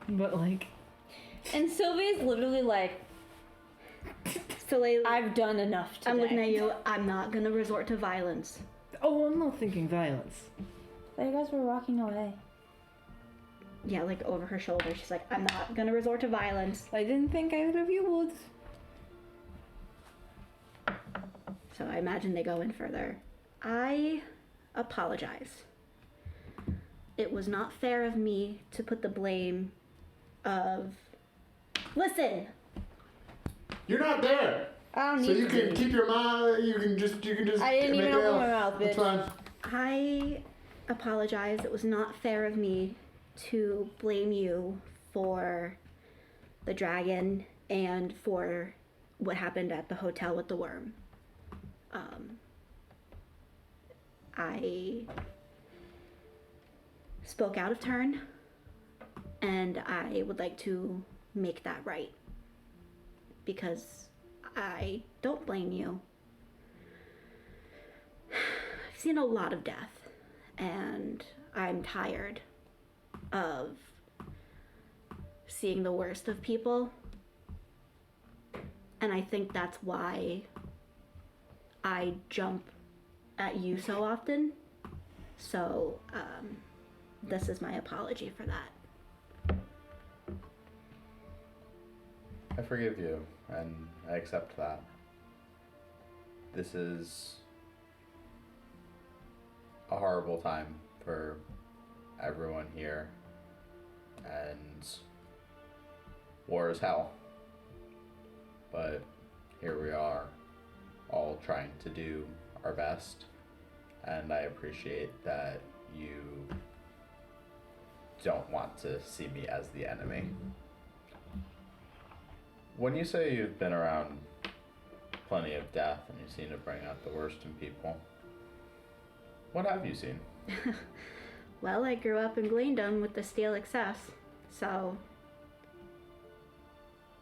but like And Sylvie's literally like, Soleil, I've done enough today. I'm looking at you. I'm not gonna resort to violence. oh, I'm not thinking violence. But you guys were walking away. Yeah, like over her shoulder. She's like, I'm not gonna resort to violence. I didn't think either of you would. So I imagine they go in further. I apologize. It was not fair of me to put the blame of... Listen! You're not there. I don't So need you to can be. keep your mouth. You can just. I didn't make even it open out. my mouth, It's bitch. fine. I apologize. It was not fair of me to blame you for the dragon and for what happened at the hotel with the worm. I spoke out of turn, and I would like to make that right. Because I don't blame you. I've seen a lot of death, and I'm tired of seeing the worst of people. And I think that's why I jump at you so often. So, this is my apology for that. I forgive you, and I accept that. This is a horrible time for everyone here, and war is hell. But here we are, all trying to do our best, and I appreciate that you don't want to see me as the enemy. When you say you've been around plenty of death and you've seen it bring out the worst in people, what have you seen? Well, I grew up in Gleendom with the steel excess, so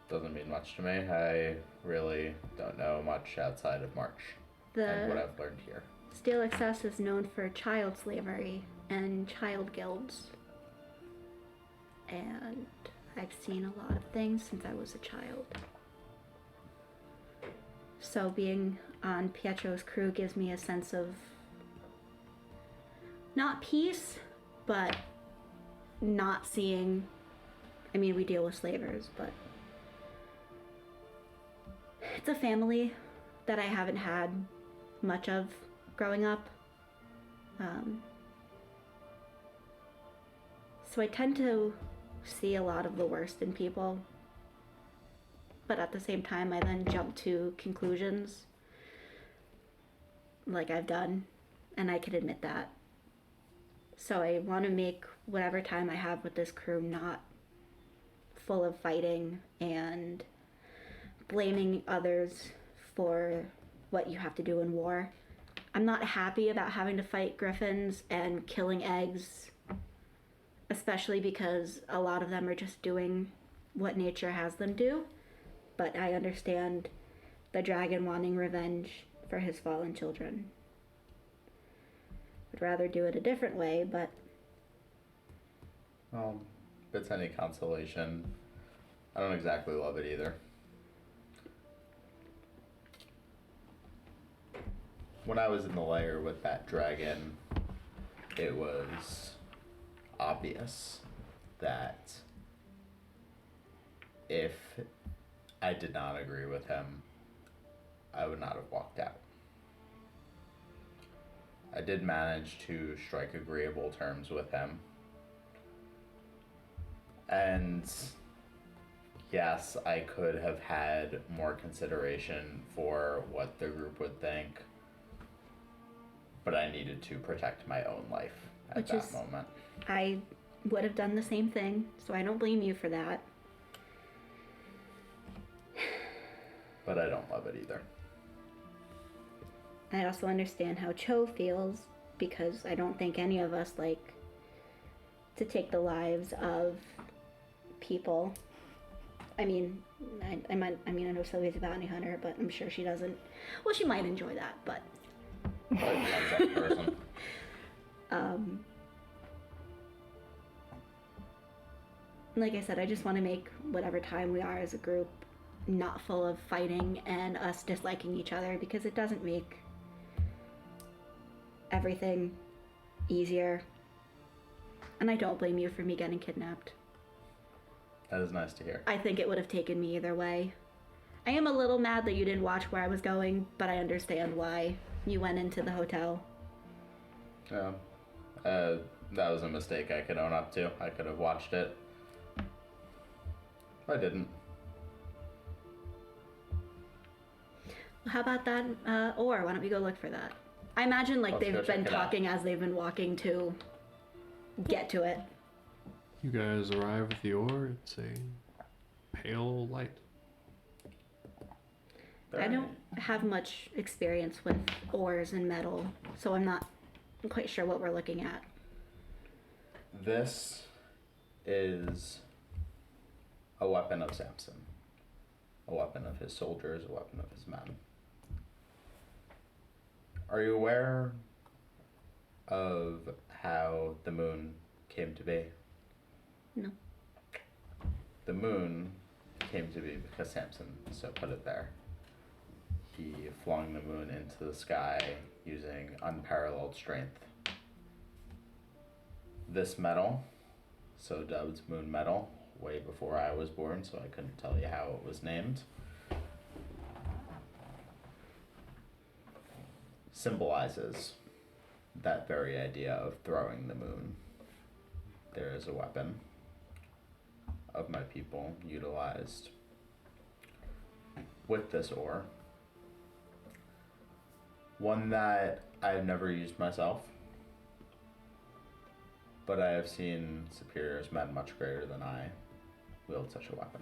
Doesn't mean much to me. I really don't know much outside of March and what the I've learned here. steel excess is known for child slavery and child guilds. And I've seen a lot of things since I was a child. So being on Pietro's crew gives me a sense of not peace, but not seeing. I mean, we deal with slavers, but it's a family that I haven't had much of growing up. So I tend to see a lot of the worst in people, but at the same time I then jump to conclusions like I've done, and I can admit that. So I want to make whatever time I have with this crew not full of fighting and blaming others for what you have to do in war. I'm not happy about having to fight griffins and killing eggs, especially because a lot of them are just doing what nature has them do. But I understand the dragon wanting revenge for his fallen children. I'd rather do it a different way, but Well, if it's any consolation, I don't exactly love it either. when I was in the lair with that dragon, it was obvious that if I did not agree with him, I would not have walked out. I did manage to strike agreeable terms with him. And yes, I could have had more consideration for what the group would think, but I needed to protect my own life at that moment. I would have done the same thing, so I don't blame you for that. But I don't love it either. I also understand how Cho feels, because I don't think any of us like to take the lives of people. I mean, I know Sylvie's a bounty hunter, but I'm sure she doesn't. Well, she might enjoy that, but. Probably depends on the person. Like I said, I just want to make whatever time we are as a group not full of fighting and us disliking each other, because it doesn't make everything easier. And I don't blame you for me getting kidnapped. That is nice to hear. I think it would have taken me either way. I am a little mad that you didn't watch where I was going, but I understand why you went into the hotel. Yeah. That was a mistake I could own up to. I could have watched it. I didn't. How about that ore? Why don't we go look for that? I imagine like Let's go they've been check it out. talking as they've been walking to get to it. You guys arrive at the ore. It's a pale light. I don't have much experience with ores and metal, so I'm not quite sure what we're looking at. This is a weapon of Samson. A weapon of his soldiers, a weapon of his men. Are you aware of how the moon came to be? No. The moon came to be because Samson so put it there. He flung the moon into the sky using unparalleled strength. This metal, so dubbed moon metal, way before I was born, so I couldn't tell you how it was named, symbolizes that very idea of throwing the moon. There is a weapon of my people utilized with this ore. One that I've never used myself, but I have seen superiors, men much greater than I, wield such a weapon.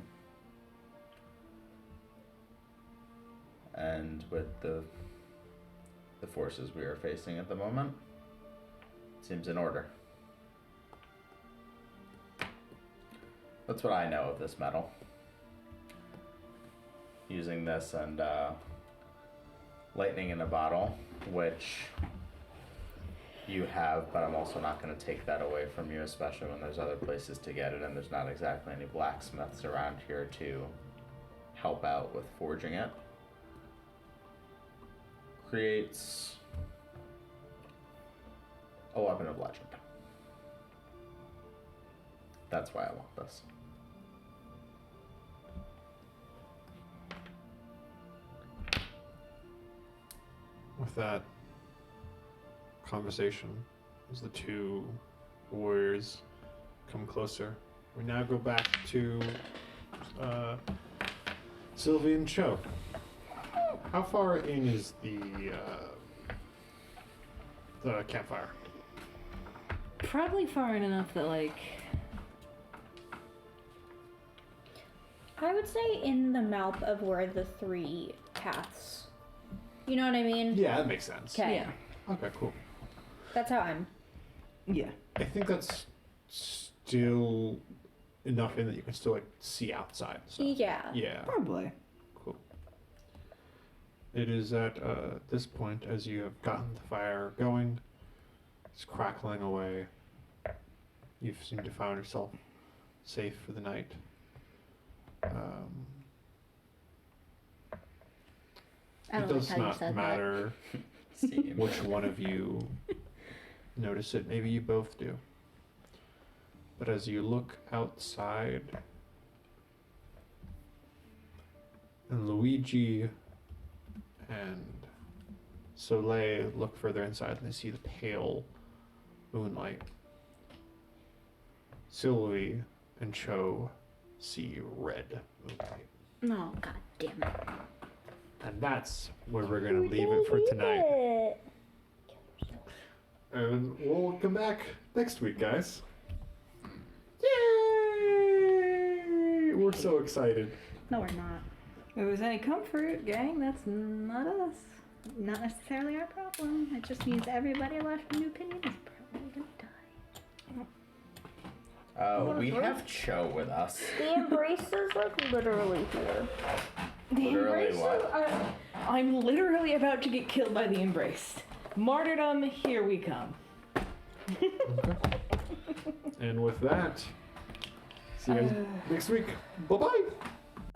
And with the forces we are facing at the moment, it seems in order. That's what I know of this metal. Using this and lightning in a bottle, which you have, but I'm also not going to take that away from you, especially when there's other places to get it and there's not exactly any blacksmiths around here to help out with forging it. Creates a weapon of legend. That's why I want this. With that conversation, as the two warriors come closer, we now go back to Sylvie and Cho. How far in is the campfire? Probably far enough that, like, I would say in the mouth of where the three paths. You know what I mean? Yeah, that makes sense. Okay. yeah, Okay, cool. That's how I'm. yeah. I think that's still enough in that you can still like see outside. So. Yeah. Yeah. Probably. Cool. It is at this point, as you have gotten the fire going, it's crackling away. You seem to find yourself safe for the night. I It don't like does how you not said matter Seem. which one of you notice it. Maybe you both do. But as you look outside, and Luigi and Soleil look further inside and they see the pale moonlight. Sylvie and Cho see red moonlight. No, god damn it. And that's where we're going to leave it for tonight. And we'll come back next week, guys. Yay! We're so excited. No, we're not. If it was any comfort, gang, that's not us. Not necessarily our problem. It just means everybody left in New Pinion is probably gonna die. We have Cho with us. The embrace is like literally here. The Literally embrace. what? I'm literally about to get killed by the embraced. Martyrdom, here we come. And with that, see you guys next week. Bye-bye.